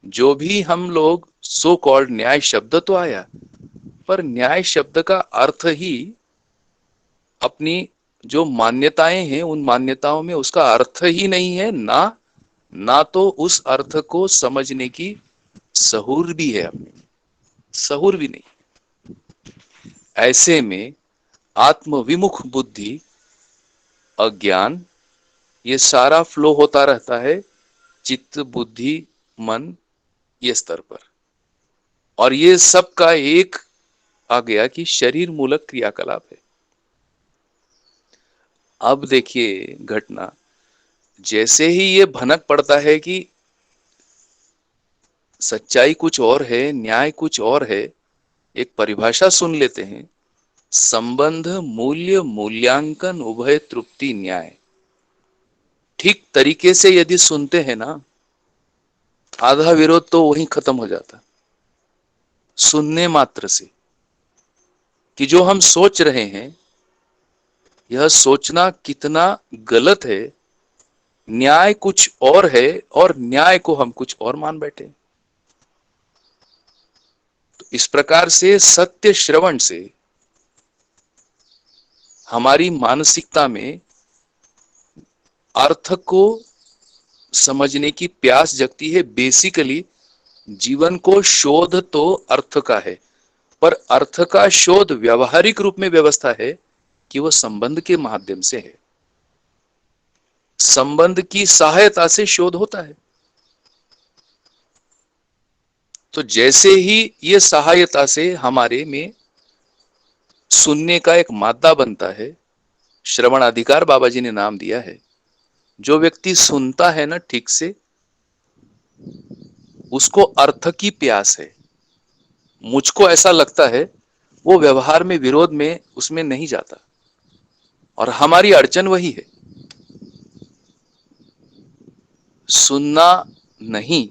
जो भी हम लोग सो कॉल्ड न्याय शब्द तो आया, पर न्याय शब्द का अर्थ ही अपनी जो मान्यताएं हैं, उन मान्यताओं में उसका अर्थ ही नहीं है। ना तो उस अर्थ को समझने की सहूर भी है अपने। सहूर भी नहीं। ऐसे में आत्मविमुख बुद्धि, अज्ञान, ये सारा फ्लो होता रहता है चित्त, बुद्धि, मन, ये स्तर पर। और ये सब का एक आ गया कि शरीर मूलक क्रियाकलाप है। अब देखिए घटना, जैसे ही ये भनक पड़ता है कि सच्चाई कुछ और है, न्याय कुछ और है, एक परिभाषा सुन लेते हैं, संबंध, मूल्य, मूल्यांकन, उभय तृप्ति, न्याय। ठीक तरीके से यदि सुनते हैं ना, आधा विरोध तो वहीं खत्म हो जाता, सुनने मात्र से। कि जो हम सोच रहे हैं, यह सोचना कितना गलत है, न्याय कुछ और है और न्याय को हम कुछ और मान बैठे। तो इस प्रकार से सत्य श्रवण से हमारी मानसिकता में अर्थ को समझने की प्यास जगती है। बेसिकली जीवन को शोध तो अर्थ का है, पर अर्थ का शोध व्यवहारिक रूप में व्यवस्था है कि वह संबंध के माध्यम से है, संबंध की सहायता से शोध होता है। तो जैसे ही ये सहायता से हमारे में सुनने का एक मादा बनता है, श्रवण अधिकार बाबा जी ने नाम दिया है। जो व्यक्ति सुनता है ना ठीक से, उसको अर्थ की प्यास है। मुझको ऐसा लगता है वो व्यवहार में, विरोध में, उसमें नहीं जाता। और हमारी अड़चन वही है, सुनना नहीं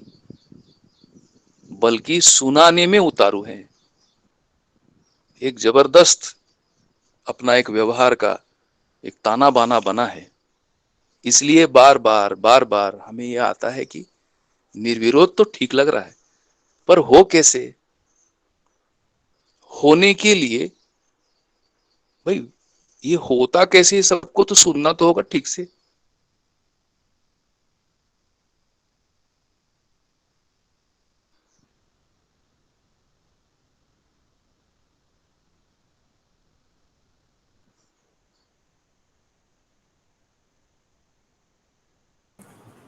बल्कि सुनाने में उतारू है। एक जबरदस्त अपना एक व्यवहार का एक ताना बाना बना है। इसलिए बार बार हमें यह आता है कि निर्विरोध तो ठीक लग रहा है, पर हो कैसे? होने के लिए भाई ये होता कैसे, सबको तो सुनना तो होगा ठीक से।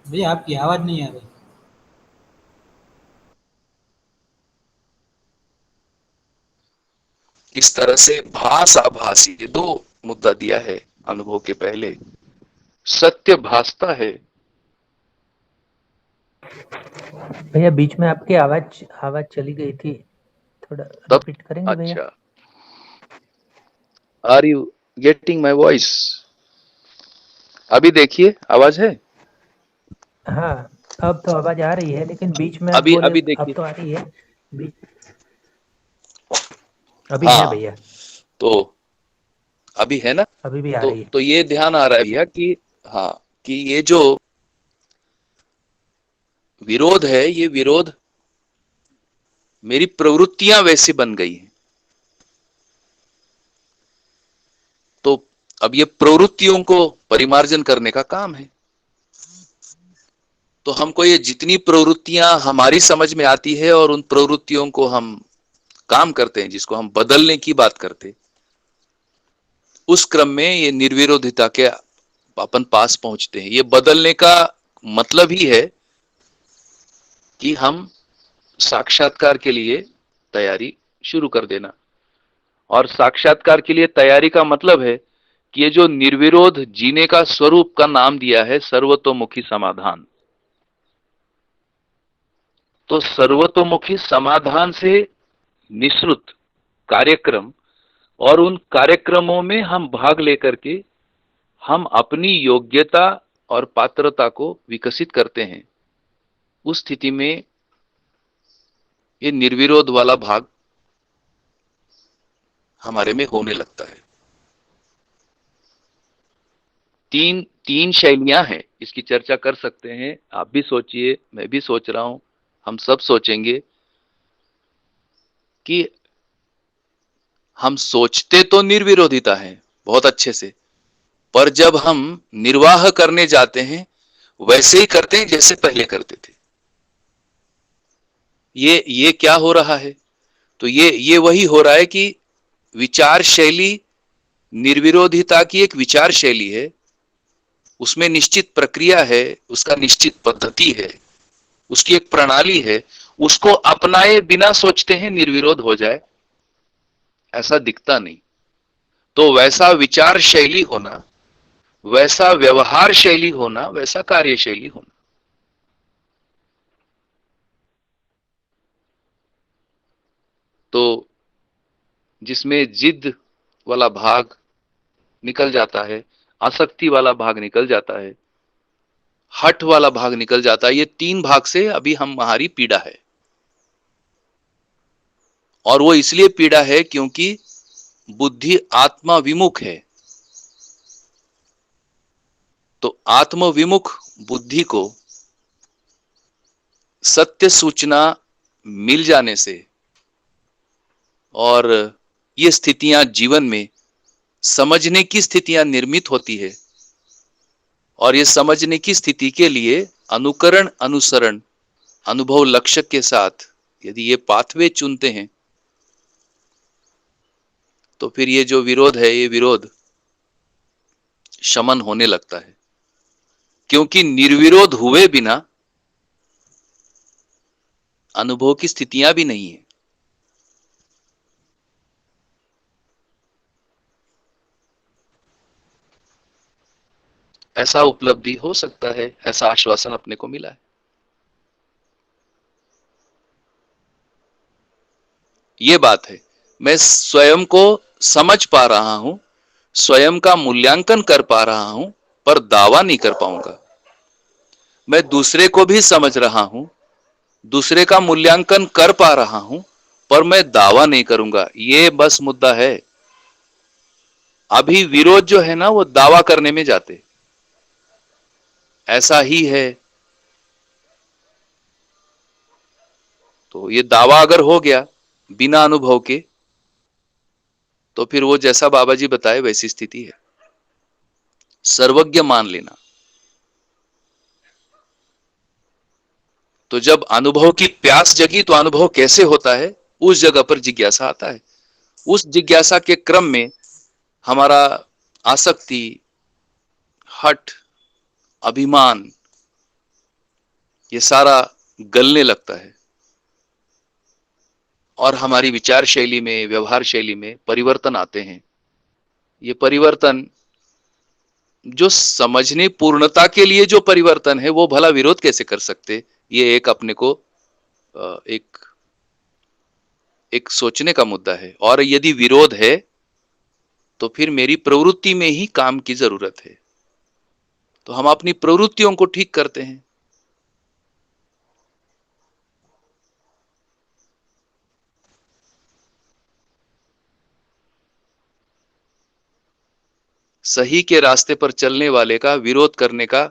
भैया आपकी आवाज नहीं आ रही। इस तरह से भास आभास, ये दो मुद्दा दिया है अनुभव के पहले। सत्य भासता है। भैया बीच में आपकी आवाज चली गई थी, थोड़ा रिपीट करेंगे भैया? अच्छा, are you getting my voice? अभी देखिए आवाज है? हाँ, अब तो आवाज आ रही है, लेकिन बीच में अभी बोले, अभी देखिए। अब तो आ रही है, अभी हाँ, है भैया, तो अभी है ना? अभी भी आ रही है। तो ये ध्यान आ रहा है भैया कि हाँ, कि ये जो विरोध है, ये विरोध मेरी प्रवृत्तियां वैसी बन गई हैं। तो अब ये प्रवृत्तियों को परिमार्जन करने का काम है। तो हमको ये जितनी प्रवृत्तियां हमारी समझ में आती है और उन प्रवृत्तियों को हम काम करते हैं, जिसको हम बदलने की बात करते, उस क्रम में ये निर्विरोधिता के अपन पास पहुंचते हैं। ये बदलने का मतलब ही है कि हम साक्षात्कार के लिए तैयारी शुरू कर देना। और साक्षात्कार के लिए तैयारी का मतलब है कि ये जो निर्विरोध जीने का स्वरूप का नाम दिया है, सर्वतोमुखी समाधान। तो सर्वतोमुखी समाधान से निश्रुत कार्यक्रम, और उन कार्यक्रमों में हम भाग लेकर के हम अपनी योग्यता और पात्रता को विकसित करते हैं। उस स्थिति में ये निर्विरोध वाला भाग हमारे में होने लगता है। तीन शैलियां हैं, इसकी चर्चा कर सकते हैं। आप भी सोचिए, मैं भी सोच रहा हूं, हम सब सोचेंगे कि हम सोचते तो निर्विरोधिता है बहुत अच्छे से, पर जब हम निर्वाह करने जाते हैं वैसे ही करते हैं जैसे पहले करते थे। ये क्या हो रहा है? तो ये वही हो रहा है कि विचार शैली निर्विरोधिता की एक विचार शैली है, उसमें निश्चित प्रक्रिया है, उसका निश्चित पद्धति है, उसकी एक प्रणाली है, उसको अपनाए बिना सोचते हैं निर्विरोध हो जाए, ऐसा दिखता नहीं। तो वैसा विचार शैली होना, वैसा व्यवहार शैली होना, वैसा कार्य शैली होना। तो जिसमें जिद वाला भाग निकल जाता है, आसक्ति वाला भाग निकल जाता है, हठ वाला भाग निकल जाता है, ये 3 भाग से अभी हमारी पीड़ा है। और वो इसलिए पीड़ा है क्योंकि बुद्धि आत्मा विमुख है। तो आत्म विमुख बुद्धि को सत्य सूचना मिल जाने से और ये स्थितियां जीवन में समझने की स्थितियां निर्मित होती है, और ये समझने की स्थिति के लिए अनुकरण अनुसरण अनुभव लक्ष्य के साथ यदि ये पाथवे चुनते हैं तो फिर ये जो विरोध है, ये विरोध शमन होने लगता है। क्योंकि निर्विरोध हुए बिना अनुभव की स्थितियां भी नहीं है। ऐसा उपलब्धि हो सकता है, ऐसा आश्वासन अपने को मिला है। ये बात है, मैं स्वयं को समझ पा रहा हूं, स्वयं का मूल्यांकन कर पा रहा हूं, पर दावा नहीं कर पाऊंगा। मैं दूसरे को भी समझ रहा हूं, दूसरे का मूल्यांकन कर पा रहा हूं, पर मैं दावा नहीं करूंगा। ये बस मुद्दा है। अभी विरोध जो है ना, वो दावा करने में जाते, ऐसा ही है। तो ये दावा अगर हो गया बिना अनुभव के, तो फिर वो जैसा बाबा जी बताए वैसी स्थिति है, सर्वज्ञ मान लेना। तो जब अनुभव की प्यास जगी तो अनुभव कैसे होता है, उस जगह पर जिज्ञासा आता है। उस जिज्ञासा के क्रम में हमारा आसक्ति, हठ, अभिमान, ये सारा गलने लगता है और हमारी विचार शैली में, व्यवहार शैली में परिवर्तन आते हैं। ये परिवर्तन जो समझने पूर्णता के लिए जो परिवर्तन है, वो भला विरोध कैसे कर सकते? ये एक अपने को एक सोचने का मुद्दा है। और यदि विरोध है तो फिर मेरी प्रवृत्ति में ही काम की जरूरत है। तो हम अपनी प्रवृत्तियों को ठीक करते हैं। सही के रास्ते पर चलने वाले का विरोध करने का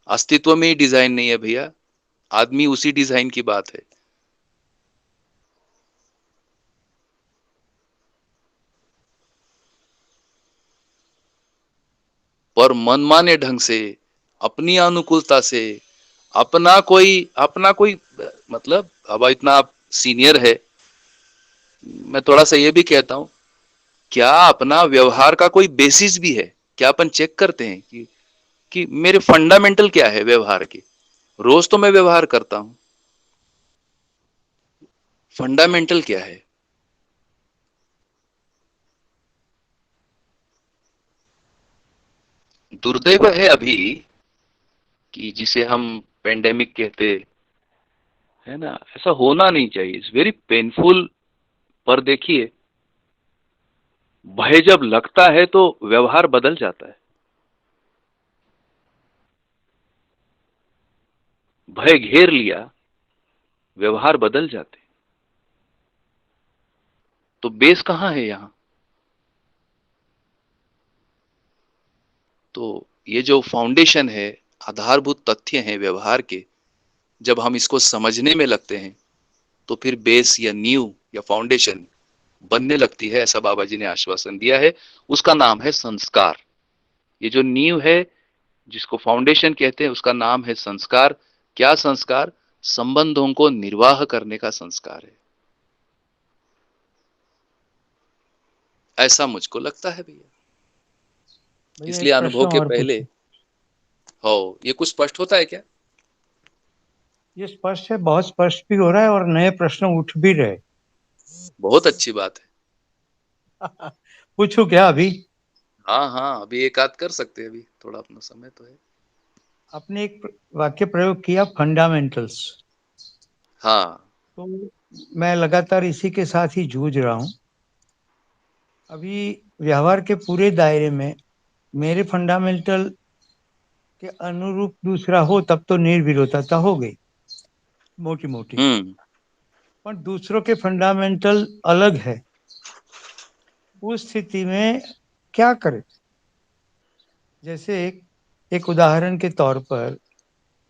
अस्तित्व में ही डिजाइन नहीं है भैया। आदमी उसी डिजाइन की बात है। पर मनमाने ढंग से, अपनी अनुकूलता से, अपना कोई मतलब, अब इतना आप सीनियर है, मैं थोड़ा सा ये भी कहता हूं, क्या अपना व्यवहार का कोई बेसिस भी है? क्या अपन चेक करते हैं कि मेरे फंडामेंटल क्या है व्यवहार के? रोज तो मैं व्यवहार करता हूं, फंडामेंटल क्या है? दुर्दैव है अभी कि जिसे हम पेंडेमिक कहते है ना, ऐसा होना नहीं चाहिए। It's very painful. पर देखिए, भय जब लगता है तो व्यवहार बदल जाता है। भय घेर लिया, व्यवहार बदल जाते। तो बेस कहां है यहां? तो ये जो फाउंडेशन है, आधारभूत तथ्य हैं व्यवहार के, जब हम इसको समझने में लगते हैं तो फिर बेस या नींव या फाउंडेशन बनने लगती है। ऐसा बाबा जी ने आश्वासन दिया है। उसका नाम है संस्कार। ये जो नींव है, जिसको फाउंडेशन कहते हैं, उसका नाम है संस्कार। क्या संस्कार? संबंधों को निर्वाह करने का संस्कार है। ऐसा मुझको लगता है भैया। भैया इसलिए एक अनुभव प्रश्न के और पहले पूछूं? हो, ये कुछ स्पष्ट होता है क्या? ये स्पष्ट है, बहुत स्पष्ट भी हो रहा है और नए प्रश्न उठ भी रहे। बहुत अच्छी बात है। पूछूं क्या अभी? हाँ हाँ, अभी एक आध कर सकते हैं, अभी थोड़ा अपना समय तो है। आपने एक वाक्य प्रयोग किया, फंडामेंटल्स। हाँ तो मैं लगातार इसी के साथ ही जूझ रहा हूँ। अभी व्यवहार के पूरे दायरे में मेरे फंडामेंटल के अनुरूप दूसरा हो तब तो निर्विरोधता हो गई मोटी मोटी, पर दूसरों के फंडामेंटल अलग है। उस स्थिति में क्या करें? जैसे एक उदाहरण के तौर पर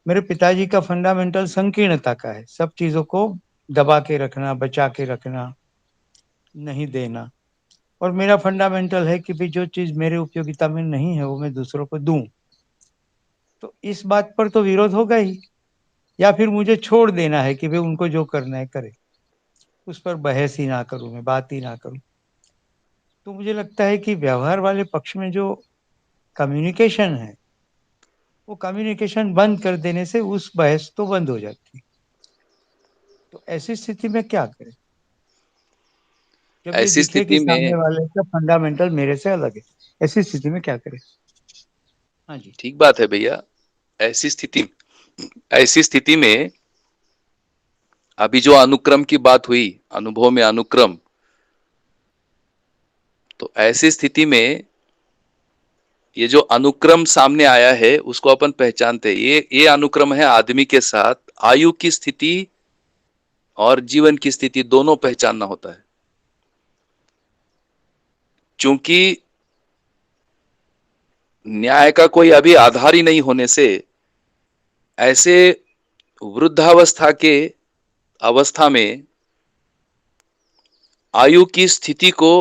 मेरे पिताजी का फंडामेंटल संकीर्णता का है, सब चीजों को दबा के रखना, बचा के रखना, नहीं देना। और मेरा फंडामेंटल है कि भी जो चीज मेरे उपयोगिता में नहीं है वो मैं दूसरों को दूं। तो इस बात पर तो विरोध होगा ही, या फिर मुझे छोड़ देना है कि भाई उनको जो करना है करे, उस पर बहस ही ना करूं, मैं बात ही ना करूं। तो मुझे लगता है कि व्यवहार वाले पक्ष में जो कम्युनिकेशन है, वो कम्युनिकेशन बंद कर देने से उस बहस तो बंद हो जाती है। तो ऐसी स्थिति में क्या करें जब ये ऐसी दिखे कि स्थिति सामने में वाले का फंडामेंटल मेरे से अलग है? ऐसी स्थिति में क्या करें? हाँ जी। ठीक बात है भैया। ऐसी स्थिति में अभी जो अनुक्रम की बात हुई, अनुभव में अनुक्रम, तो ऐसी स्थिति में ये जो अनुक्रम सामने आया है उसको अपन पहचानते हैं। ये अनुक्रम है आदमी के साथ आयु की स्थिति और जीवन की स्थिति दोनों पहचानना होता है। क्योंकि न्याय का कोई अभी आधार ही नहीं होने से ऐसे वृद्धावस्था के अवस्था में आयु की स्थिति को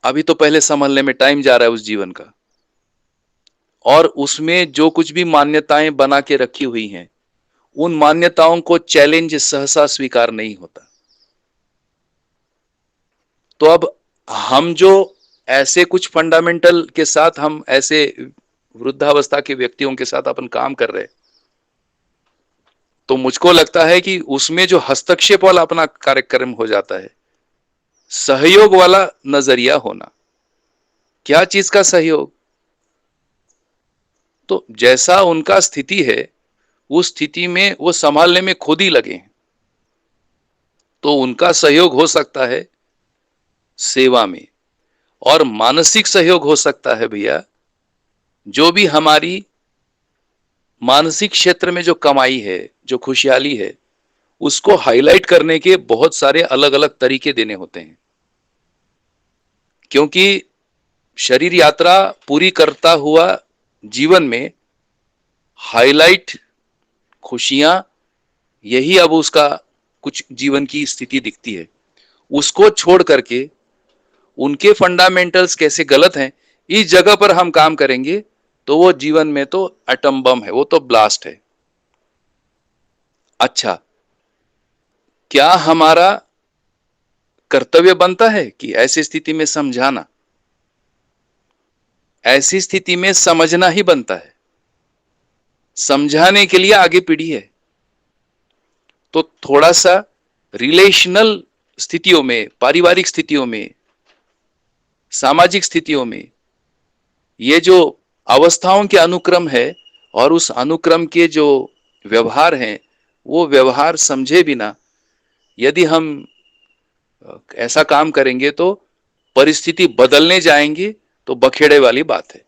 अभी तो पहले संभलने में टाइम जा रहा है उस जीवन का, और उसमें जो कुछ भी मान्यताएं बना के रखी हुई हैं उन मान्यताओं को चैलेंज सहसा स्वीकार नहीं होता। तो अब हम जो ऐसे कुछ फंडामेंटल के साथ, हम ऐसे वृद्धावस्था के व्यक्तियों के साथ अपन काम कर रहे हैं, तो मुझको लगता है कि उसमें जो हस्तक्षेप वाला अपना कार्यक्रम हो जाता है, सहयोग वाला नजरिया होना। क्या चीज का सहयोग? तो जैसा उनका स्थिति है उस स्थिति में वो संभालने में खुद ही लगे हैं, तो उनका सहयोग हो सकता है सेवा में, और मानसिक सहयोग हो सकता है भैया जो भी हमारी मानसिक क्षेत्र में जो कमाई है, जो खुशहाली है, उसको हाईलाइट करने के बहुत सारे अलग अलग तरीके देने होते हैं। क्योंकि शरीर यात्रा पूरी करता हुआ जीवन में हाईलाइट खुशियां, यही अब उसका कुछ जीवन की स्थिति दिखती है। उसको छोड़ करके उनके फंडामेंटल्स कैसे गलत हैं इस जगह पर हम काम करेंगे तो वो जीवन में तो एटम बम है, वो तो ब्लास्ट है। अच्छा, क्या हमारा कर्तव्य बनता है कि ऐसी स्थिति में समझाना? ऐसी स्थिति में समझना ही बनता है। समझाने के लिए आगे पीढ़ी है। तो थोड़ा सा रिलेशनल स्थितियों में, पारिवारिक स्थितियों में, सामाजिक स्थितियों में ये जो अवस्थाओं के अनुक्रम है और उस अनुक्रम के जो व्यवहार हैं, वो व्यवहार समझे बिना यदि हम ऐसा काम करेंगे तो परिस्थिति बदलने जाएंगे तो बखेड़े वाली बात है।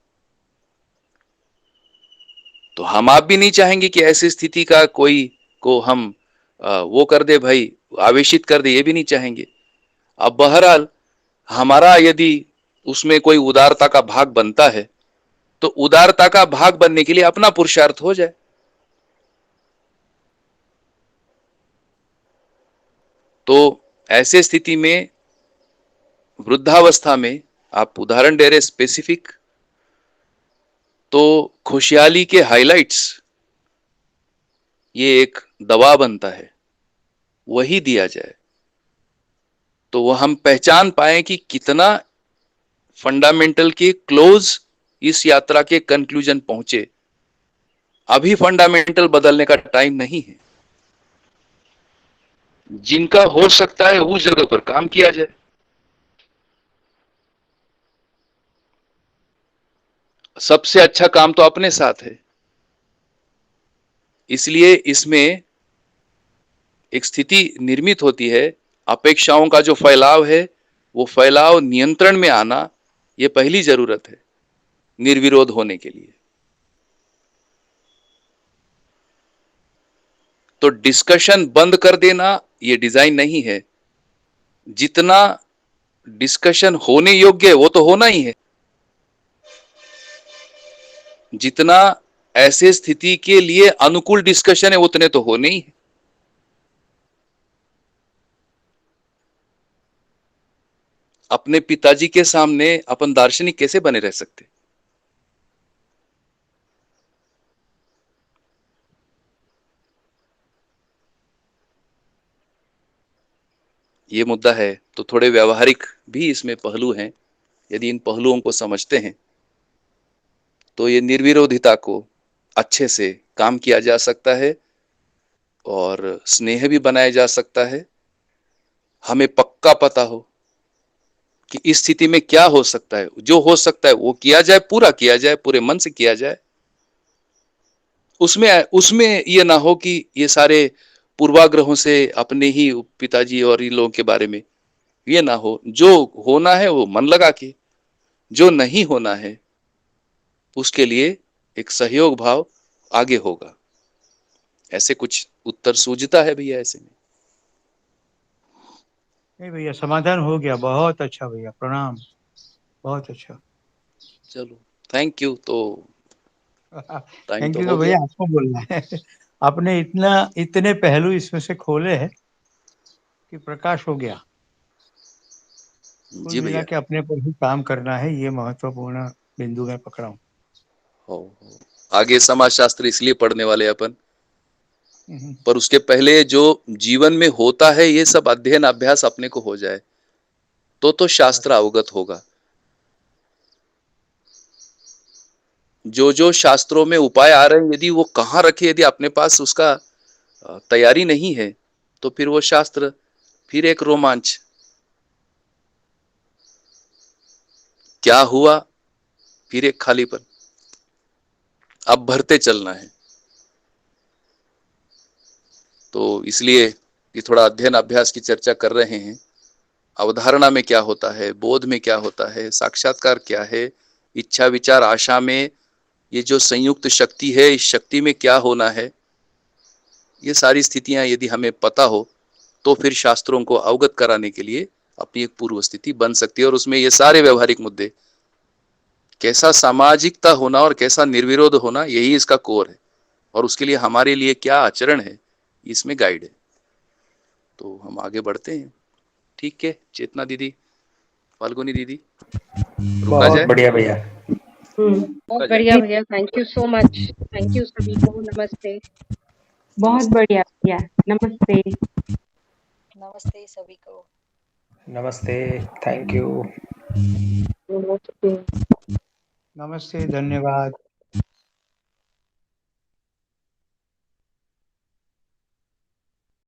तो हम आप भी नहीं चाहेंगे कि ऐसी स्थिति का कोई को हम वो कर दे भाई, आवेशित कर दे, ये भी नहीं चाहेंगे। अब बहरहाल हमारा यदि उसमें कोई उदारता का भाग बनता है तो उदारता का भाग बनने के लिए अपना पुरुषार्थ हो जाए। तो ऐसे स्थिति में वृद्धावस्था में आप उदाहरण दे रहे स्पेसिफिक, तो खुशहाली के हाइलाइट्स ये एक दवा बनता है, वही दिया जाए तो वह हम पहचान पाए कि कितना फंडामेंटल के क्लोज इस यात्रा के कंक्लूजन पहुंचे। अभी फंडामेंटल बदलने का टाइम नहीं है। जिनका हो सकता है उस जगह पर काम किया जाए। सबसे अच्छा काम तो अपने साथ है। इसलिए इसमें एक स्थिति निर्मित होती है, अपेक्षाओं का जो फैलाव है वो फैलाव नियंत्रण में आना, ये पहली जरूरत है निर्विरोध होने के लिए। तो डिस्कशन बंद कर देना ये डिजाइन नहीं है। जितना डिस्कशन होने योग्य है वो तो होना ही है। जितना ऐसे स्थिति के लिए अनुकूल डिस्कशन है उतने तो होने ही है। अपने पिताजी के सामने अपन दार्शनिक कैसे बने रह सकते? ये मुद्दा है। तो थोड़े व्यवहारिक भी इसमें पहलू हैं। यदि इन पहलुओं को समझते हैं तो ये निर्विरोधिता को अच्छे से काम किया जा सकता है और स्नेह भी बनाया जा सकता है। हमें पक्का पता हो कि इस स्थिति में क्या हो सकता है, जो हो सकता है वो किया जाए, पूरा किया जाए, पूरे मन से किया जाए। उसमें उसमें ये ना हो कि ये सारे पूर्वाग्रहों से अपने ही पिताजी और इन लोगों के बारे में ये ना हो। जो होना है वो मन लगा के, जो नहीं होना है उसके लिए एक सहयोग भाव आगे होगा। ऐसे कुछ उत्तर सूझता है भैया ऐसे में? नहीं भैया, समाधान हो गया। बहुत अच्छा भैया, प्रणाम। बहुत अच्छा। चलो थैंक यू। तो टाइम थैंक तो यू हो तो गया। भैया आपको बोलना है। आपने इतने पहलू इसमें से खोले हैं कि प्रकाश हो गया। कुल जी मिला भैया। के अपने पर ही काम करना है, ये महत्वपूर्ण बिंदु में पकड़ा हूँ। हो। आगे समाजशास्त्र इसलिए पढ़ने वाले अपन, हम्म। पर उसके पहले जो जीवन में होता है ये सब अध्ययन अभ्यास अपने को हो जाए तो शास्त्र अवगत होगा। जो शास्त्रों में उपाय आ रहे हैं यदि वो कहाँ रखे, यदि अपने पास उसका तैयारी नहीं है तो फिर वो शास्त्र फिर एक रोमांच। क्या हुआ? फिर एक खालीपन। अब भरते चलना है। तो इसलिए ये थोड़ा अध्ययन अभ्यास की चर्चा कर रहे हैं। अवधारणा में क्या होता है, बोध में क्या होता है, साक्षात्कार क्या है, इच्छा विचार आशा में ये जो संयुक्त शक्ति है, इस शक्ति में क्या होना है, ये सारी स्थितियां यदि हमें पता हो तो फिर शास्त्रों को अवगत कराने के लिए अपनी एक पूर्व स्थिति बन सकती है। और उसमें ये सारे व्यवहारिक मुद्दे, कैसा सामाजिकता होना और कैसा निर्विरोध होना, यही इसका कोर है। और उसके लिए हमारे लिए क्या आचरण है, इसमें गाइड है। तो हम आगे बढ़ते हैं। ठीक है चेतना दीदी, फाल्गुनी दीदी, रुका बहुत जाए? बढ़िया भैया। रुका बहुत जाए? बढ़िया भैया, thank you so much. Thank you सभी को, नमस्ते। बहुत बढ़िया भैया, नमस्ते। नमस्ते सभी को। नमस्ते, थैंक यू। नमस्ते। नमस्ते, धन्यवाद।